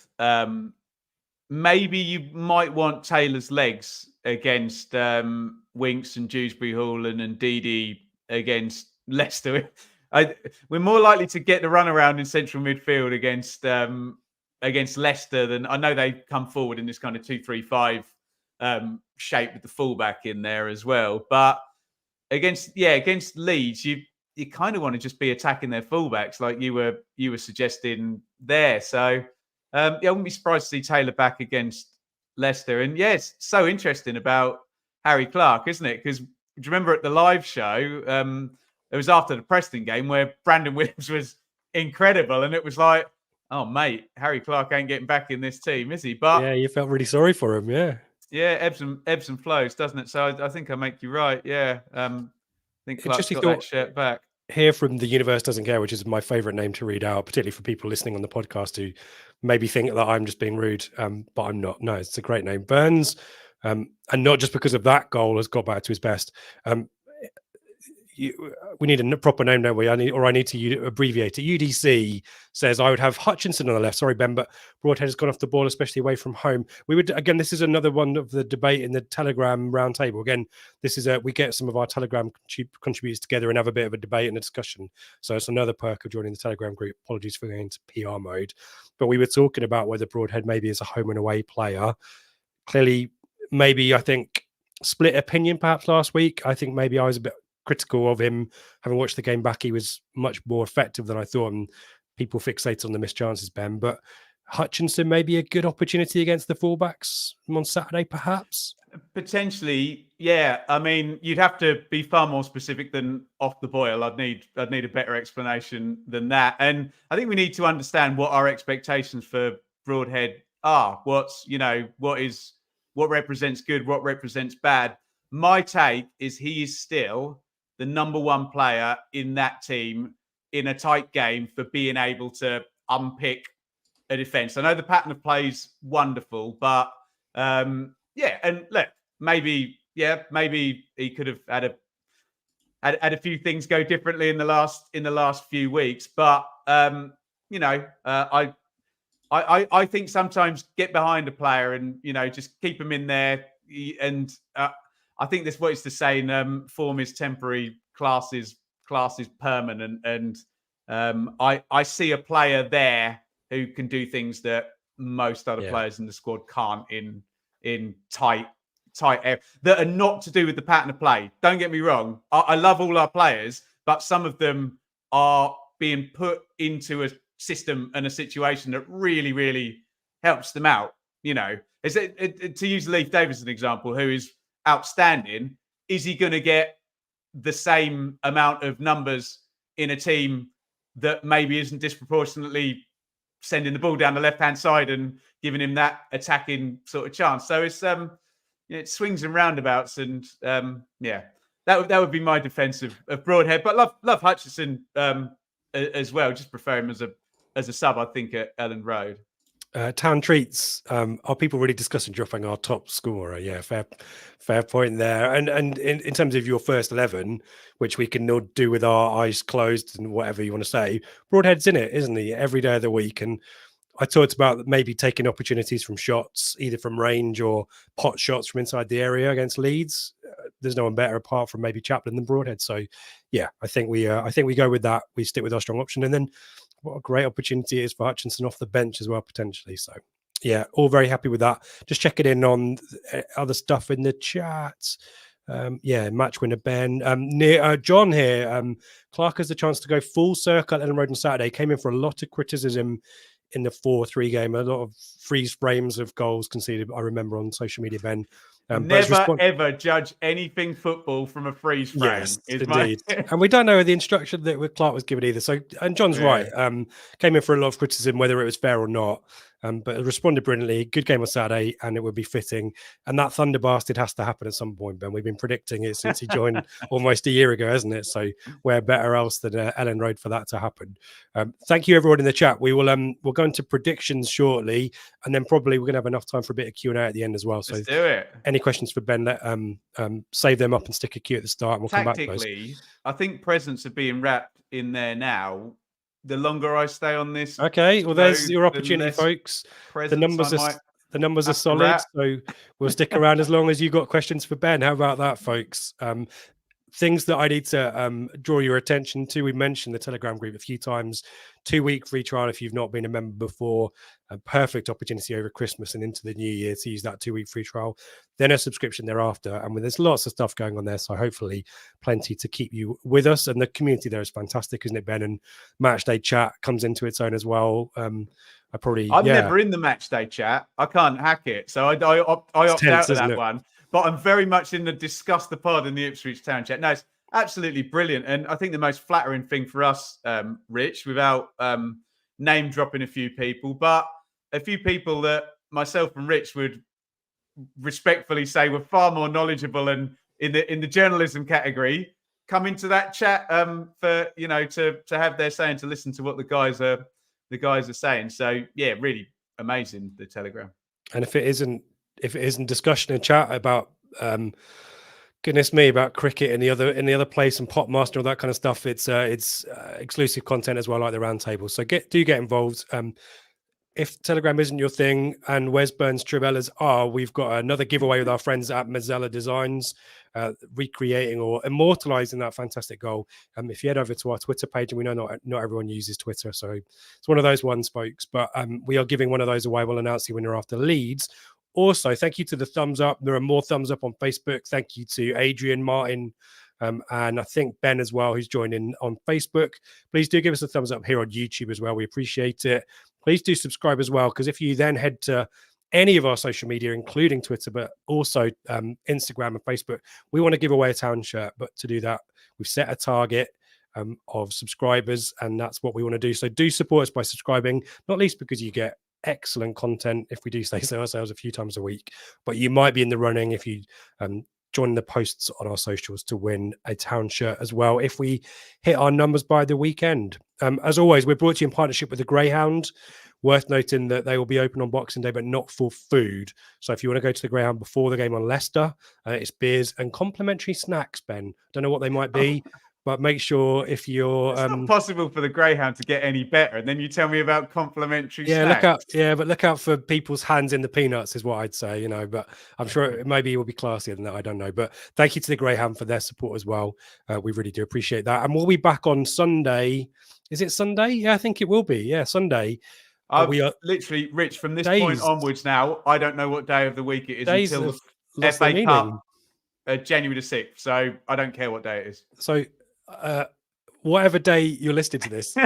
maybe you might want Taylor's legs against Winks and Dewsbury Hall and Didi against Leicester. We're more likely to get the runaround in central midfield against Leicester than, I know they come forward in this kind of 2-3-5 shape with the fullback in there as well. But against Leeds, you kind of want to just be attacking their fullbacks like you were suggesting there. So I wouldn't be surprised to see Taylor back against Leicester. And it's so interesting about Harry Clark, isn't it? Because do you remember at the live show, it was after the Preston game where Brandon Williams was incredible, and it was like, oh mate, Harry Clark ain't getting back in this team, is he? But yeah, you felt really sorry for him, ebbs and flows, doesn't it? So I think I make you right. I think Clark's got that shirt back. Hear from the Universe Doesn't Care, which is my favorite name to read out, particularly for people listening on the podcast who maybe think that I'm just being rude, but I'm not. No, it's a great name. Burns, and not just because of that goal, has got back to his best. we need a proper name, don't we? I need to abbreviate it. UDC says I would have Hutchinson on the left. Sorry, Ben, but Broadhead has gone off the ball, especially away from home. We would, again, this is another one of the debate in the Telegram roundtable. Again, this is we get some of our Telegram contributors together and have a bit of a debate and a discussion. So it's another perk of joining the Telegram group. Apologies for going into PR mode, but we were talking about whether Broadhead maybe is a home and away player. Clearly, maybe I think split opinion perhaps last week. I think maybe I was a bit critical of him. Having watched the game back, he was much more effective than I thought, and people fixate on the missed chances, Ben. But Hutchinson may be a good opportunity against the fullbacks on Saturday, perhaps? Potentially, yeah. I mean, you'd have to be far more specific than off the boil. I'd need a better explanation than that. And I think we need to understand what our expectations for Broadhead are. What represents good, what represents bad. My take is he is still the number one player in that team in a tight game for being able to unpick a defense. I know the pattern of play is wonderful, but yeah, and look, maybe he could have had a few things go differently in the last few weeks, but I think sometimes get behind a player and just keep him in there, and I think that's what it's the saying. Form is temporary, class is permanent, and I see a player there who can do things that most other players in the squad can't in tight air that are not to do with the pattern of play. Don't get me wrong. I love all our players, but some of them are being put into a system and a situation that really, really helps them out. To use Leif Davis as an example, who is outstanding. Is he going to get the same amount of numbers in a team that maybe isn't disproportionately sending the ball down the left-hand side and giving him that attacking sort of chance? So it's it swings and roundabouts, and that would be my defense of Broadhead. But love Hutchinson as well. Just prefer him as a sub, I think, at Ellen Road. Town Treats, are people really discussing dropping our top scorer? Yeah, fair point there. And in terms of your first 11, which we can do with our eyes closed and whatever you want to say, Broadhead's in it, isn't he? Every day of the week. And I talked about maybe taking opportunities from shots, either from range or pot shots from inside the area against Leeds. There's no one better apart from maybe Chaplin than Broadhead. So yeah, I think we go with that. We stick with our strong option, and then what a great opportunity it is for Hutchinson off the bench as well, potentially. So yeah, all very happy with that. Just checking in on other stuff in the chat. Match winner Ben. John here. Clark has the chance to go full circle at Ellen Road on Saturday. Came in for a lot of criticism in the 4-3 game. A lot of freeze frames of goals conceded, I remember, on social media, Ben. Never ever judge anything football from a freeze frame. Yes, indeed. And we don't know the instruction that Clark was given either. So, and John's right. Came in for a lot of criticism, whether it was fair or not. But responded brilliantly. Good game on Saturday, and it would be fitting. And that thunder bastard has to happen at some point, Ben. We've been predicting it since he joined almost a year ago, hasn't it? So where better else than Ellen Road for that to happen? Thank you, everyone in the chat. We will we'll go into predictions shortly, and then probably we're going to have enough time for a bit of Q&A at the end as well. So let's do it. Any questions for Ben? Save them up and stick a Q at the start, and we'll come back to those. I think presents are being wrapped in there now. The longer I stay on this, okay. Well, there's your opportunity, folks. The numbers are solid, so we'll stick around as long as you got questions for Ben. How about that, folks? Things that I need to draw your attention to. We mentioned the Telegram group a few times. 2-week free trial if you've not been a member before. A perfect opportunity over Christmas and into the new year to use that 2-week free trial. Then a subscription thereafter. And there's lots of stuff going on there. So hopefully plenty to keep you with us. And the community there is fantastic, isn't it, Ben? And Matchday chat comes into its own as well. I'm never in the Matchday chat. I can't hack it. So I opt out of that one. But I'm very much in the Discuss the Pod in the Ipswich Town chat. No, it's absolutely brilliant. And I think the most flattering thing for us, Rich, without name dropping a few people, but a few people that myself and Rich would respectfully say were far more knowledgeable and in the journalism category, come into that chat for to have their say and to listen to what the guys are saying. So yeah, really amazing, the Telegram. And if it isn't discussion and chat about Goodness me about cricket in the other place and Popmaster, all that kind of stuff. It's exclusive content as well, like the roundtable. So do get involved. If Telegram isn't your thing and Wes Burns Trivellas are, we've got another giveaway with our friends at Mazzella Designs, recreating or immortalizing that fantastic goal. If you head over to our Twitter page, and we know not everyone uses Twitter, so it's one of those ones, folks. But we are giving one of those away. We'll announce the winner after Leeds. Also, thank you to the thumbs up. There are more thumbs up on Facebook. Thank you to Adrian, Martin, and I think Ben as well, who's joining on Facebook. Please do give us a thumbs up here on YouTube as well. We appreciate it. Please do subscribe as well, because if you then head to any of our social media, including Twitter, but also Instagram and Facebook, we want to give away a Town shirt. But to do that, we've set a target of subscribers, and that's what we want to do. So do support us by subscribing, not least because you get excellent content, if we do say so ourselves, a few times a week. But you might be in the running if you join the posts on our socials to win a Town shirt as well, if we hit our numbers by the weekend. As always, we're brought to you in partnership with the Greyhound. Worth noting that they will be open on Boxing Day, but not for food. So if you want to go to the Greyhound before the game on Leicester, it's beers and complimentary snacks, Ben. Don't know what they might be, but make sure if you're... It's not possible for the Greyhound to get any better. And then you tell me about complimentary snacks. Look out for people's hands in the peanuts is what I'd say, you know, but I'm sure maybe it will be classier than that. I don't know. But thank you to the Greyhound for their support as well. We really do appreciate that. And we'll be back on Sunday. Is it Sunday? Yeah, I think it will be. Yeah, Sunday. We are literally, Rich, from this point onwards now, I don't know what day of the week it is until the FA Cup, January the 6th. So I don't care what day it is. So whatever day you're listening to this,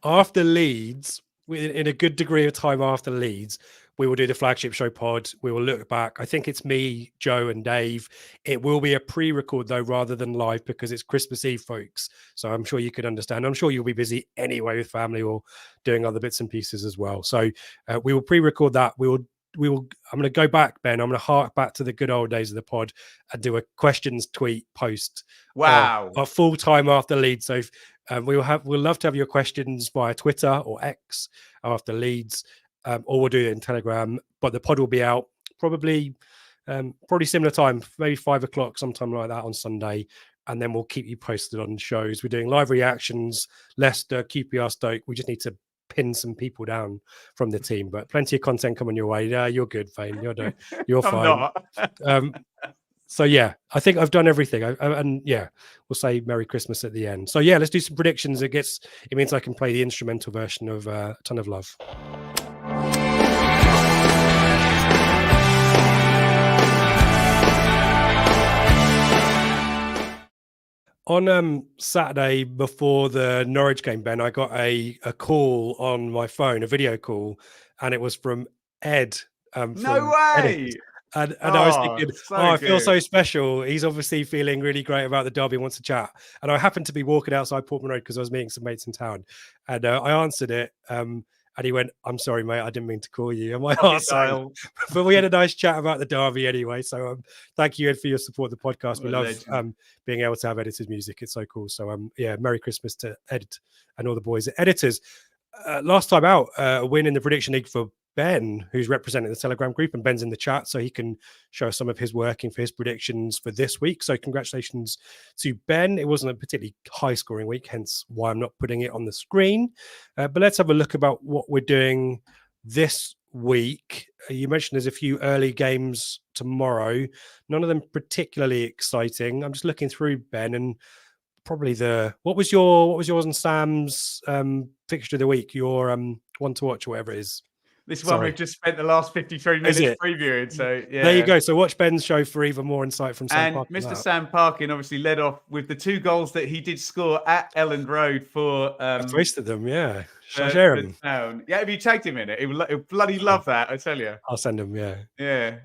after Leeds, in a good degree of time after Leeds, we will do the Flagship Show pod. We will look back. I think it's me, Joe, and Dave. It will be a pre-record, though, rather than live, because it's Christmas Eve, folks. So I'm sure you could understand. I'm sure you'll be busy anyway with family or doing other bits and pieces as well. So we will pre-record that. I'm going to go back, Ben. I'm going to hark back to the good old days of the pod and do a questions tweet post. Wow. A full time after Leeds. So we'll love to have your questions via Twitter or X after Leeds. Or we'll do it in Telegram, but the pod will be out probably similar time, maybe 5 o'clock, sometime like that on Sunday. And then we'll keep you posted on shows. We're doing live reactions, Leicester, QPR, Stoke. We just need to pin some people down from the team, but plenty of content coming your way. Yeah, you're good, Fane. You're fine. So yeah, I think I've done everything. And yeah, we'll say Merry Christmas at the end. So yeah, let's do some predictions. It means I can play the instrumental version of A Ton of Love. On Saturday before the Norwich game, Ben, I got a call on my phone, a video call, and it was from Ed. No way! And I was thinking, I feel so special. He's obviously feeling really great about the derby, wants to chat. And I happened to be walking outside Portman Road because I was meeting some mates in town. And I answered it. And he went, "I'm sorry, mate. I didn't mean to call you." And my heart sank. But we had a nice chat about the derby anyway. So thank you, Ed, for your support of the podcast. We love being able to have editors' music. It's so cool. So yeah, Merry Christmas to Ed and all the boys at Editors. Last time out, a win in the prediction league for Ben, who's representing the Telegram group, and Ben's in the chat, so he can show some of his working for his predictions for this week. So congratulations to Ben. It wasn't a particularly high-scoring week, hence why I'm not putting it on the screen. But let's have a look about what we're doing this week. You mentioned there's a few early games tomorrow. None of them particularly exciting. I'm just looking through, Ben, and probably what was yours and Sam's fixture of the week? Your one to watch or whatever it is. This one we've just spent the last 53 minutes previewing. So yeah, there you go. So watch Ben's show for even more insight from Sam Parkin. And Mr. Sam Parkin obviously led off with the 2 goals that he did score at Elland Road for. I've wasted them, yeah. Share him. Yeah, if you tagged him in it, he'll bloody love that. I tell you. I'll send him. Yeah. Yeah.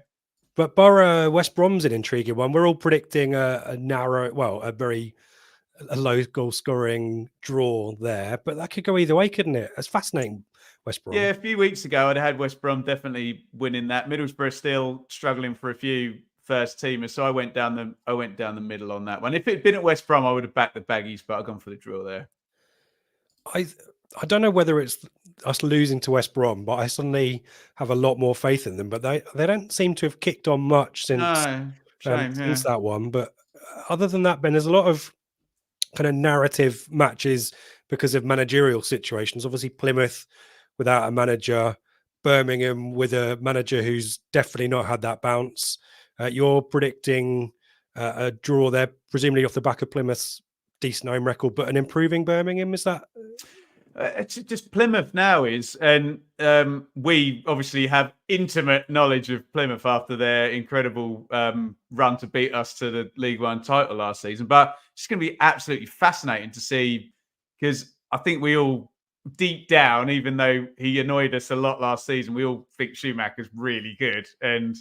But Borough West Brom's an intriguing one. We're all predicting a low goal scoring draw there, but that could go either way, couldn't it? It's fascinating. West Brom. Yeah, a few weeks ago, I'd had West Brom definitely winning that. Middlesbrough still struggling for a few first teamers, so I went down the middle on that one. If it had been at West Brom, I would have backed the Baggies, but I've gone for the draw there. I don't know whether it's us losing to West Brom, but I suddenly have a lot more faith in them. But they don't seem to have kicked on much since that one. But other than that, Ben, there's a lot of kind of narrative matches because of managerial situations. Obviously, Plymouth without a manager, Birmingham with a manager who's definitely not had that bounce. You're predicting a draw there, presumably off the back of Plymouth's decent home record, but an improving Birmingham. Is that? It's just Plymouth now is, and we obviously have intimate knowledge of Plymouth after their incredible run to beat us to the League One title last season. But it's going to be absolutely fascinating to see, because I think we all deep down, even though he annoyed us a lot last season, we all think Schumacher's really good, and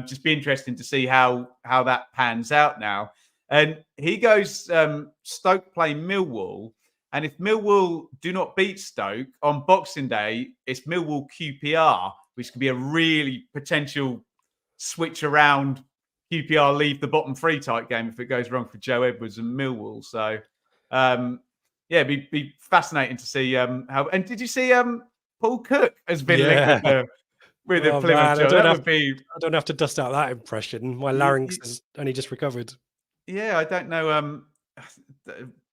just be interesting to see how that pans out now. And he goes Stoke play Millwall. And if Millwall do not beat Stoke on Boxing Day, it's Millwall QPR, which could be a really potential switch around QPR leave the bottom three type game if it goes wrong for Joe Edwards and Millwall. So, yeah, it'd be fascinating to see how. And did you see Paul Cook has been linked with the Plymouth job? That would be. I don't have to dust out that impression. My larynx has only just recovered. Yeah, I don't know.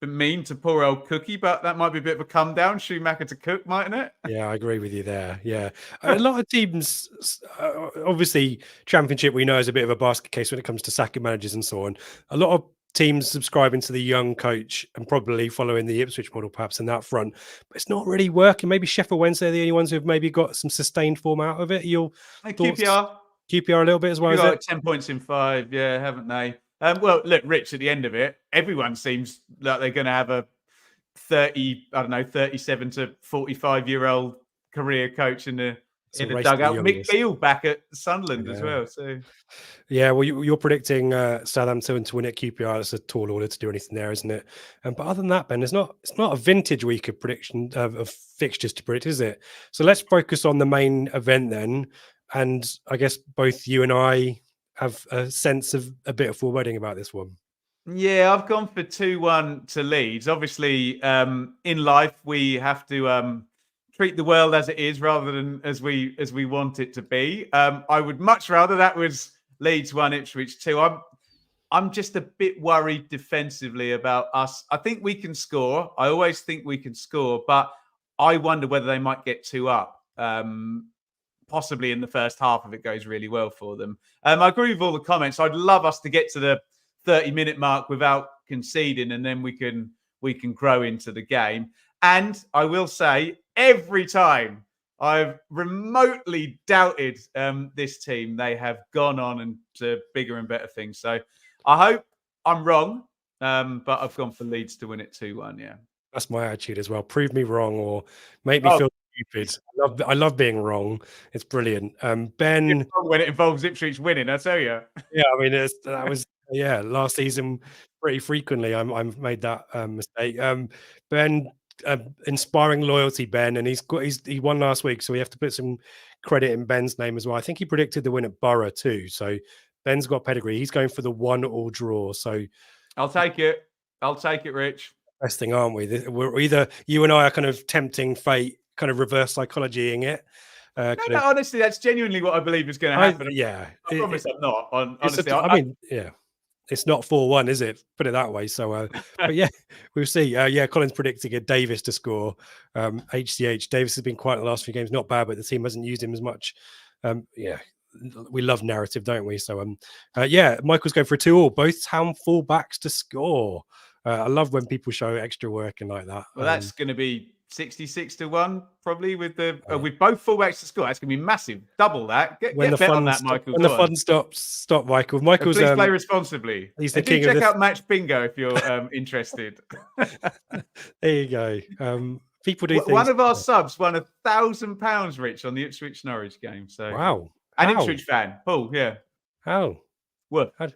Mean to poor old Cookie, but that might be a bit of a come down. Schumacher to Cook, mightn't it? Yeah, I agree with you there. Yeah, a lot of teams, obviously, Championship we know is a bit of a basket case when it comes to sacking managers and so on. A lot of teams subscribing to the young coach and probably following the Ipswich model, perhaps in that front, but it's not really working. Maybe Sheffield Wednesday are the only ones who've maybe got some sustained form out of it. Your thoughts? QPR a little bit as well. They've got 10 points in 5, yeah, haven't they? Well, look, Rich, at the end of it, everyone seems like they're going to have a 37 to 45-year-old career coach in the dugout. Mick Beale back at Sunderland as well. So, yeah, well, you're predicting Southampton to win at QPR. It's a tall order to do anything there, isn't it? But other than that, Ben, it's not a vintage week of prediction of fixtures to predict, is it? So let's focus on the main event then. And I guess both you and I have a sense of a bit of foreboding about this one. Yeah, I've gone for 2-1 to Leeds. Obviously, in life we have to treat the world as it is rather than as we want it to be. I would much rather that was Leeds 1, Ipswich 2. I'm just a bit worried defensively about us. I think we can score. I always think we can score, but I wonder whether they might get 2 up. Possibly in the first half if it goes really well for them. I agree with all the comments. I'd love us to get to the 30-minute mark without conceding, and then we can grow into the game. And I will say, every time I've remotely doubted this team, they have gone on and to bigger and better things. So I hope I'm wrong, but I've gone for Leeds to win it 2-1. Yeah, that's my attitude as well. Prove me wrong or make me feel stupid. I love being wrong. It's brilliant. Ben, when it involves Ipswich winning, I tell you. Yeah, I mean that was last season pretty frequently. I've made that mistake. Ben, inspiring loyalty, Ben, and he won last week, so we have to put some credit in Ben's name as well. I think he predicted the win at Borough too. So Ben's got pedigree. He's going for the 1-1 draw. So I'll take it. Rich. Best thing, aren't we? We're either you and I are kind of tempting fate, kind of reverse psychologying it. Honestly, that's genuinely what I believe is going to happen. I promise I'm not. Honestly, it's not 4-1, is it? Put it that way. So, but yeah, we'll see. Colin's predicting a Davis to score. HCH Davis has been quiet in the last few games, not bad, but the team hasn't used him as much. We love narrative, don't we? So, Michael's going for a 2-2. Both Town fullbacks to score. I love when people show extra work and like that. Well, that's going to be 66-1 probably with with both fullbacks to score. That's going to be massive. Double that. Get bet on that, Michael. When the fun stop, Michael. Michael's please play responsibly. He's the king. Check out Match Bingo if you're interested. There you go. People do things. One of our subs won £1,000, Rich, on the Ipswich Norwich game. So wow, an Ipswich fan, Paul. Yeah. How? What? How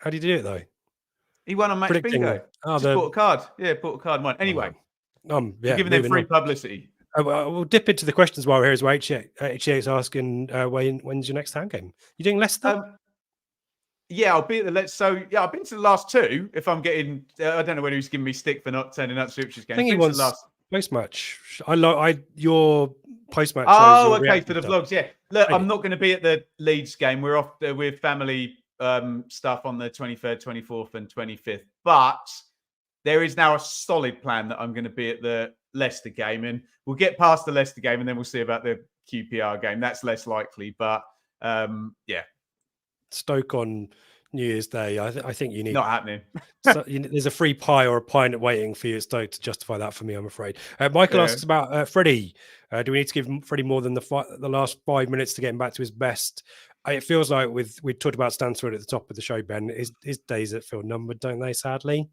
did he do it though? He won on Match Bingo. Just bought a card. Yeah, bought a card and won. Anyway. Giving them free publicity. We'll dip into the questions while we're here as well. HCA's asking when's your next town game? You doing Leicester? I'll be at the Leicester. So I've been to the last 2. If I'm getting, I don't know whether he's giving me stick for not turning up to Ipswich game. I think he wants post-match. Your post-match. Oh, okay, for the vlogs. Yeah, look, I'm not going to be at the Leeds game. We're off with family stuff on the 23rd, 24th, and 25th. But there is now a solid plan that I'm going to be at the Leicester game, and we'll get past the Leicester game, and then we'll see about the QPR game. That's less likely, but yeah. Stoke on New Year's Day. I think you need not happening. So, there's a free pie or a pint waiting for you at Stoke to justify that for me, I'm afraid. Michael asks about Freddie. Do we need to give Freddie more than the last 5 minutes to get him back to his best? It feels like we talked about Stansford at the top of the show, Ben. His days that feel numbered, don't they? Sadly,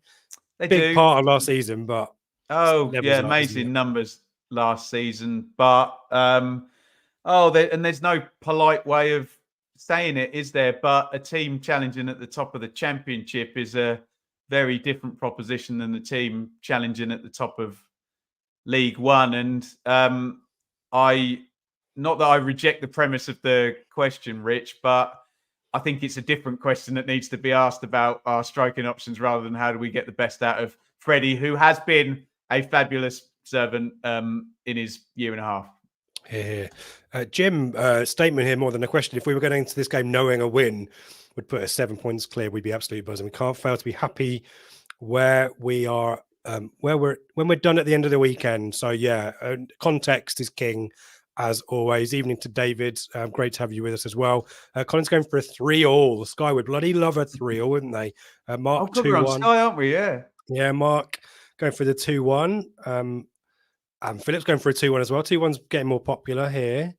big part of last season, but amazing numbers last season. But there's no polite way of saying it, is there? But a team challenging at the top of the Championship is a very different proposition than the team challenging at the top of League One. And not that I reject the premise of the question, Rich, but I think it's a different question that needs to be asked about our striking options rather than how do we get the best out of Freddie, who has been a fabulous servant in his year and a half. Here, Jim, statement here more than a question. If we were going into this game knowing a win would put us 7 points clear, we'd be absolutely buzzing. We can't fail to be happy where we are, when we're done at the end of the weekend. So yeah, context is king as always. Evening to David, great to have you with us as well. Colin's going for a 3-3. Sky would bloody love a 3-3, wouldn't they? Mark, 2-1. We're on Sky, aren't we? Yeah, Mark going for the 2-1. And Philip's going for a 2-1 as well. 2-1's getting more popular here.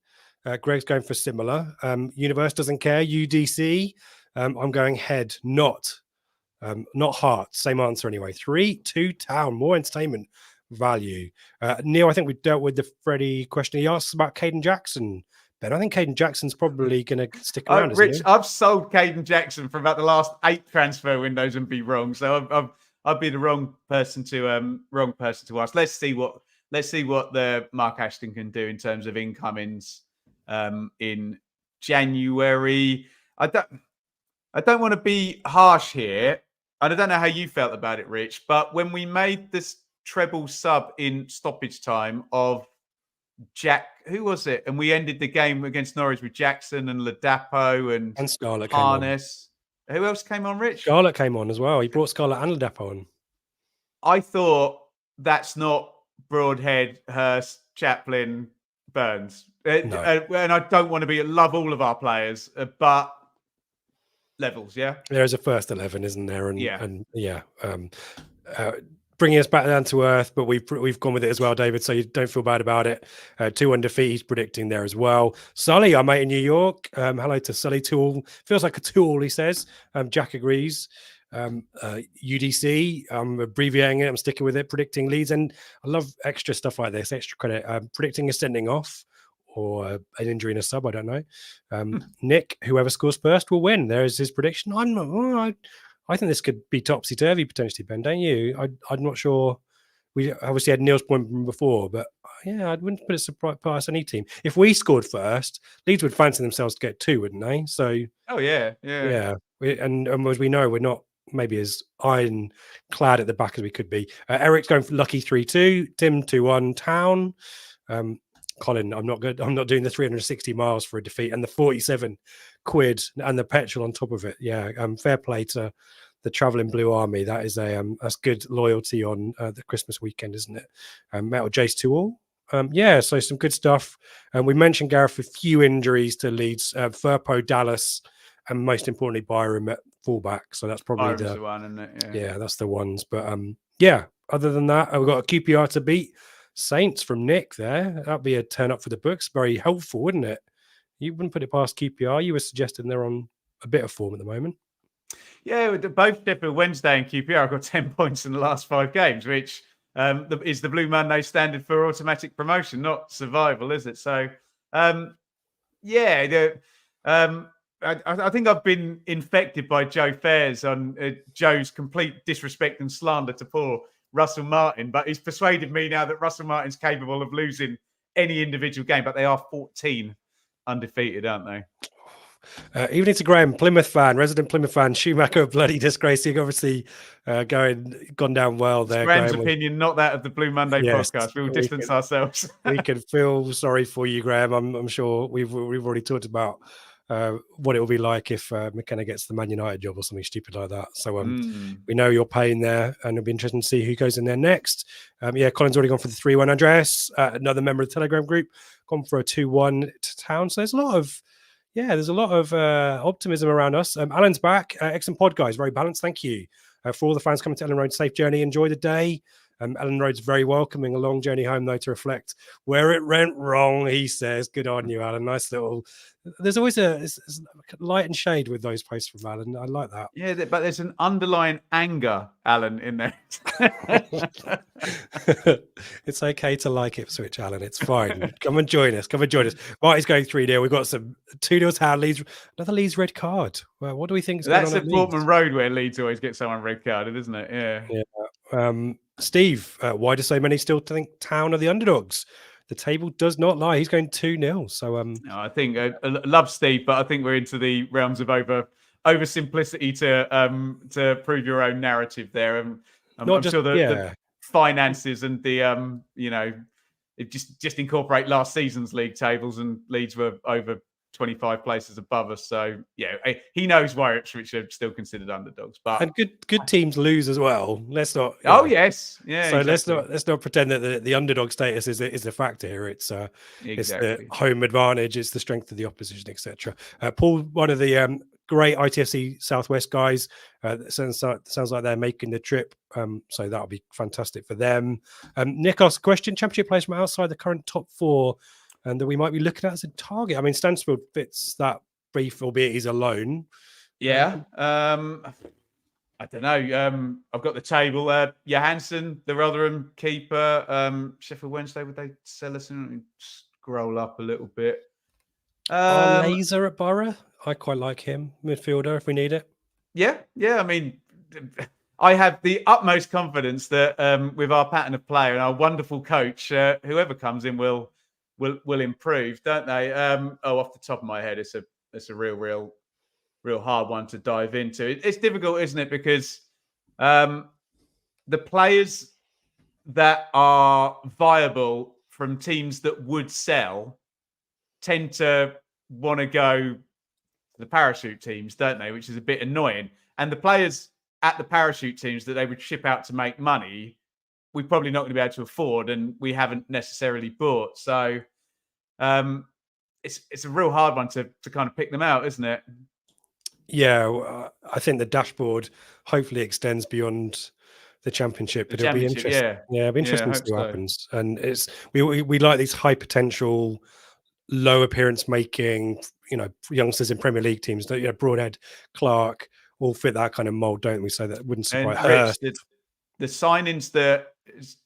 Greg's going for similar. Universe doesn't care. UDC. I'm going head, not heart. Same answer anyway. 3-2 Town. More entertainment value. Neil, I think we dealt with the Freddie question. He asks about Caden Jackson. Ben, I think Caden Jackson's probably going to stick around. Rich, I've sold Caden Jackson for about the last 8 transfer windows and be wrong. So I'd be the wrong person to ask. Let's see what the Mark Ashton can do in terms of incomings in January. I don't want to be harsh here, and I don't know how you felt about it, Rich, but when we made this treble sub in stoppage time of Jack, who was it? And we ended the game against Norwich with Jackson and Ladapo and Scarlett Harness. Who else came on, Rich? Scarlett came on as well. He brought Scarlett and Ladapo on. I thought that's not Broadhead, Hurst, Chaplin, Burns. And I don't want to love all of our players, but levels, yeah? There is a first 11, isn't there? Bringing us back down to earth, but we've gone with it as well, David, so you don't feel bad about it. 2-1 defeat, he's predicting there as well. Sully, our mate in New York. Hello to Sully. 2-2. Feels like a 2-2, he says. Jack agrees. UDC, I'm abbreviating it, I'm sticking with it, predicting Leeds, and I love extra stuff like this, extra credit. Predicting a sending off or an injury in a sub, I don't know. Nick, whoever scores first will win. There is his prediction. I think this could be topsy-turvy potentially, Ben, don't you? I'm not sure. We obviously had Neil's point from before, but yeah, I wouldn't put it past any team. If we scored first, Leeds would fancy themselves to get 2, wouldn't they? So, yeah. And as we know, we're not maybe as ironclad at the back as we could be. Eric's going for lucky 3-2. Tim 2-1. Town. Colin, I'm not good. I'm not doing the 360 miles for a defeat and the 47 quid and the petrol on top of it. Yeah, fair play to the traveling Blue Army. That is that's good loyalty on the Christmas weekend, isn't it? Metal Jace 2-all. So some good stuff. We mentioned Gareth, a few injuries to Leeds, Firpo, Dallas, and most importantly Byram at fullback. So that's probably the one, isn't it? Yeah, that's the ones. But other than that, we've got a QPR to beat. Saints from Nick there. That'd be a turn up for the books. Very helpful, wouldn't it? You wouldn't put it past QPR. You were suggesting they're on a bit of form at the moment. Yeah, both Sheffield Wednesday and QPR have got 10 points in the last 5 games, which is the Blue Monday standard for automatic promotion, not survival, is it? So, I think I've been infected by Joe Fairs on Joe's complete disrespect and slander to poor Russell Martin, but he's persuaded me now that Russell Martin's capable of losing any individual game, but they are 14 undefeated, aren't they? Evening to Graham, Plymouth fan, resident Plymouth fan. Schumacher, bloody disgrace. He obviously gone down well there. Graham's opinion, not that of the Blue Monday podcast. We will distance ourselves. We can feel sorry for you, Graham. I'm sure we've already talked about what it will be like if McKenna gets the Man United job or something stupid like that. So Mm. we know your pain there, and it'll be interesting to see who goes in there next. Colin's already gone for the 3-1. Andreas, another member of the Telegram group, gone for a 2-1 to Town. So there's a lot of optimism around us. Alan's back. Excellent pod, guys. Very balanced. Thank you. For all the fans coming to Ellen Road, safe journey. Enjoy the day. Ellen Road's very welcoming. A long journey home, though, to reflect where it went wrong, he says. Good on you, Alan. Nice little... There's always a light and shade with those posts from Alan. I like that. Yeah, but there's an underlying anger, Alan, in there. It's okay to like Ipswich, Alan. It's fine. Come and join us. Marty's going 3-0. We've got some 2-0 to Leeds. Another Leeds red card. Well, what do we think is going on at That's at Portman Road where Leeds always get someone red carded, isn't it? Yeah. Steve, why do so many still think Town are the underdogs? The table does not lie. He's going 2-0. So no, I think I love Steve, but I think we're into the realms of oversimplicity to prove your own narrative there. I'm sure the finances and the it just incorporate last season's league tables, and Leeds were over 25 places above us. So yeah, he knows why Ipswich are still considered underdogs. But and good teams lose as well. Let's not. Yes, yeah. So exactly. let's not pretend that the underdog status is a factor here. It's exactly. It's the home advantage. It's the strength of the opposition, etc. Paul, one of the great ITFC Southwest guys, sounds like they're making the trip. So that'll be fantastic for them. Nick asked a question: Championship players from outside the current top 4. And that we might be looking at as a target. I mean, Stansfield fits that brief, albeit he's alone. Yeah. I don't know. I've got the table. Johansson, the Rotherham keeper. Sheffield Wednesday, would they sell us? Scroll up a little bit. Laser at Borough. I quite like him. Midfielder, if we need it. Yeah. I mean, I have the utmost confidence that with our pattern of play and our wonderful coach, whoever comes in will improve, don't they? Off the top of my head, it's a real hard one to dive into. It's difficult, isn't it? Because the players that are viable from teams that would sell tend to want to go to the parachute teams, don't they? Which is a bit annoying. And the players at the parachute teams that they would ship out to make money, we're probably not going to be able to afford, and we haven't necessarily bought. So it's a real hard one to kind of pick them out, isn't it? Yeah, I think the dashboard hopefully extends beyond the championship, but it'll be interesting. Yeah, it'll be interesting to see what happens. And we like these high potential, low appearance making, youngsters in Premier League teams. Broadhead, Clark all fit that kind of mold, don't we? So that wouldn't surprise us. The signings that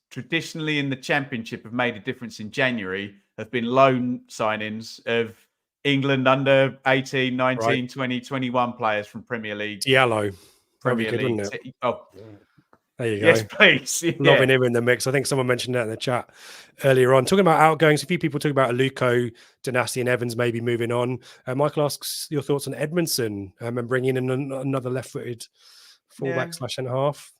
traditionally in the championship have made a difference in January have been loan signings of England under 18, 19, right. 20, 21 players from Premier League. Diallo. Premier good, League. Wouldn't it? Oh, there you go. Yes, please. Loving him in the mix. I think someone mentioned that in the chat earlier on. Talking about outgoings, a few people talking about Aluko, Dynasty and Evans maybe moving on. Michael asks your thoughts on Edmondson and bringing in another left-footed fullback / centre-half.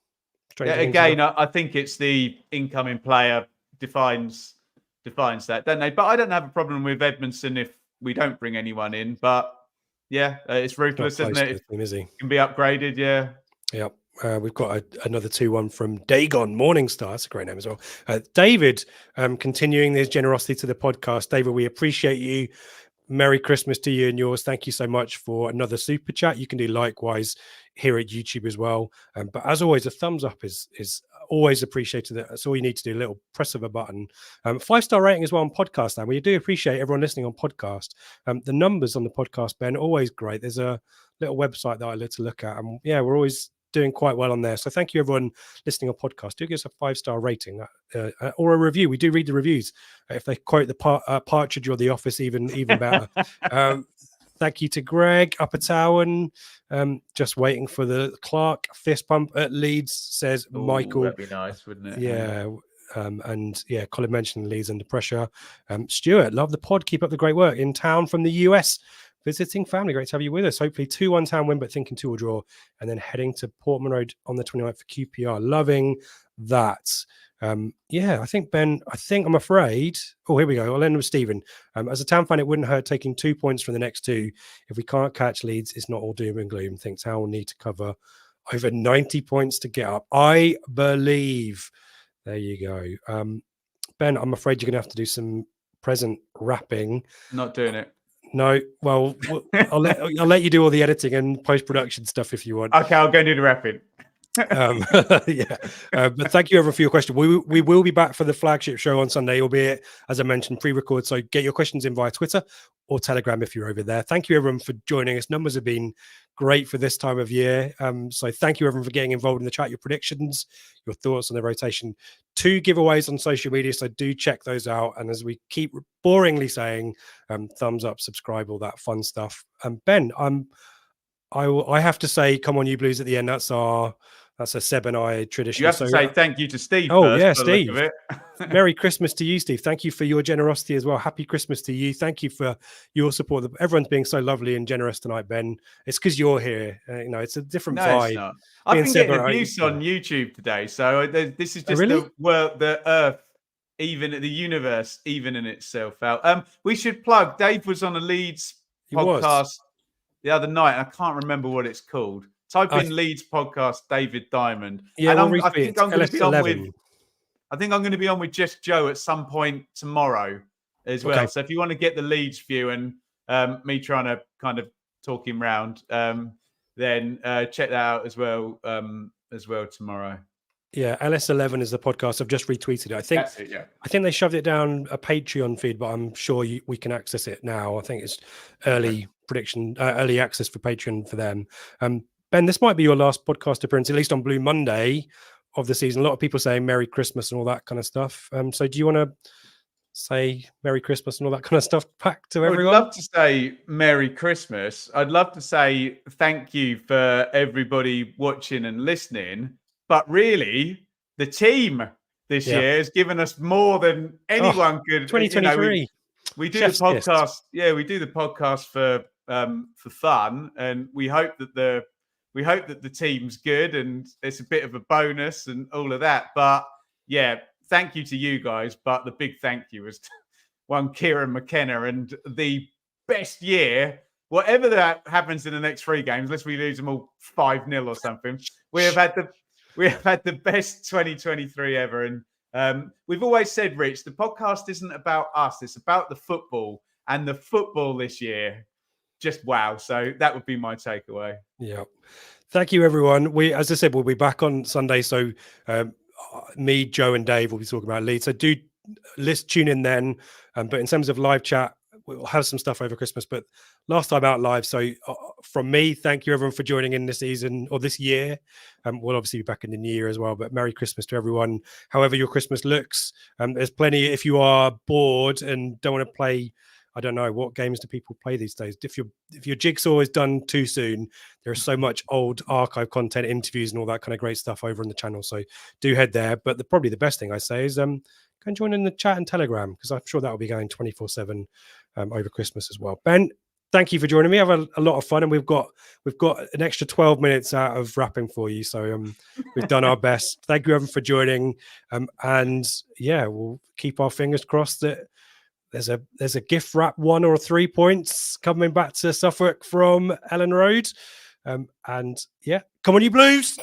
Yeah, again, I think it's the incoming player defines that, don't they? But I don't have a problem with Edmondson if we don't bring anyone in. But yeah, it's ruthless, isn't it? It can be upgraded, yeah. Yep. We've got another 2-1 from Dagon Morningstar. That's a great name as well. David, continuing his generosity to the podcast. David, we appreciate you. Merry Christmas to you and yours. Thank you so much for another super chat. You can do likewise here at YouTube as well. But as always, a thumbs up is always appreciated. That's all you need to do. A little press of a button. 5-star rating as well on podcast. And we do appreciate everyone listening on podcast. The numbers on the podcast, Ben, always great. There's a little website that I like to look at. And yeah, we're always doing quite well on there. So thank you everyone listening on podcast. Do give us a 5-star rating or a review. We do read the reviews. If they quote the Partridge or The Office, even better. Thank you to Greg Uppertown. Just waiting for the Clark fist pump at Leeds, says Michael. That'd be nice, wouldn't it? Yeah. And yeah, Colin mentioned Leeds under pressure. Stuart, love the pod. Keep up the great work. In town from the US. visiting family. Great to have you with us. Hopefully 2-1 Town win, but thinking 2 will draw, and then heading to Portman Road on the 29th for QPR. Loving that. I think Ben, I'm afraid. Oh, here we go. I'll end with Stephen. As a Town fan, it wouldn't hurt taking 2 points from the next 2. If we can't catch Leeds, it's not all doom and gloom. Thinks Town will need to cover over 90 points to get up. I believe. There you go. Ben, I'm afraid you're going to have to do some present wrapping. Not doing it. No, well, I'll let you do all the editing and post-production stuff if you want. Okay, I'll go and do the wrapping. But thank you everyone for your question. We will be back for the flagship show on Sunday, albeit as I mentioned pre-record, so get your questions in via Twitter or Telegram if you're over there. Thank you everyone for joining us. Numbers have been great for this time of year, so thank you everyone for getting involved in the chat. Your predictions, your thoughts on the rotation. 2 giveaways on social media, so do check those out. And as we keep boringly saying, thumbs up, subscribe, all that fun stuff. Ben, I have to say, come on you Blues at the end. That's a Seb and I tradition. You have to say thank you to Steve. Oh, first, yeah, Steve. Merry Christmas to you, Steve. Thank you for your generosity as well. Happy Christmas to you. Thank you for your support. Everyone's being so lovely and generous tonight, Ben. It's because you're here. It's a different vibe. It's not. I've been getting abuse on YouTube today, so this is just the Earth, even the universe, even in itself out. We should plug. Dave was on a Leeds podcast the other night, and I can't remember what it's called. Type in Leeds podcast, David Diamond. Yeah, and I think I'm going to be on with. I think I'm going to be on with Just Joe at some point tomorrow as well. Okay. So if you want to get the Leeds view and me trying to kind of talk him round, then check that out as well tomorrow. Yeah, LS11 is the podcast. I've just retweeted it. That's it, yeah. I think they shoved it down a Patreon feed, but I'm sure we can access it now. I think it's early access for Patreon for them. Ben, this might be your last podcast appearance, at least on Blue Monday of the season. A lot of people saying Merry Christmas and all that kind of stuff. So do you want to say Merry Christmas and all that kind of stuff back to everyone? I'd love to say Merry Christmas. I'd love to say thank you for everybody watching and listening. But really, the team this year has given us more than anyone could. 2023. We do the podcast. Yeah, we do the podcast for fun, and we hope that the team's good and it's a bit of a bonus and all of that. But yeah, thank you to you guys. But the big thank you was to one Kieran McKenna, and the best year, whatever that happens in the next 3 games, unless we lose them all 5-0 or something, we have had the best 2023 ever. And we've always said, Rich, the podcast isn't about us. It's about the football, and the football this year, just wow. So that would be my takeaway. Yeah. Thank you, everyone. As I said, we'll be back on Sunday. So me, Joe and Dave will be talking about Leeds. So do tune in then. But in terms of live chat, we'll have some stuff over Christmas, but last time out live. So from me, thank you everyone for joining in this season or this year. We'll obviously be back in the new year as well, but Merry Christmas to everyone. However your Christmas looks, there's plenty. If you are bored and don't want to play, I don't know, what games do people play these days? If your jigsaw is done too soon, there's so much old archive content, interviews and all that kind of great stuff over on the channel. So do head there. But probably the best thing I say is go and join in the chat and Telegram, because I'm sure that will be going 24/7 over Christmas as well. Ben, thank you for joining me. I've had a lot of fun, and we've got an extra 12 minutes out of wrapping for you. So we've done our best. Thank you everyone for joining. And yeah, we'll keep our fingers crossed that there's a gift wrap 1 or 3 points coming back to Suffolk from Ellen Road. And yeah, come on you Blues.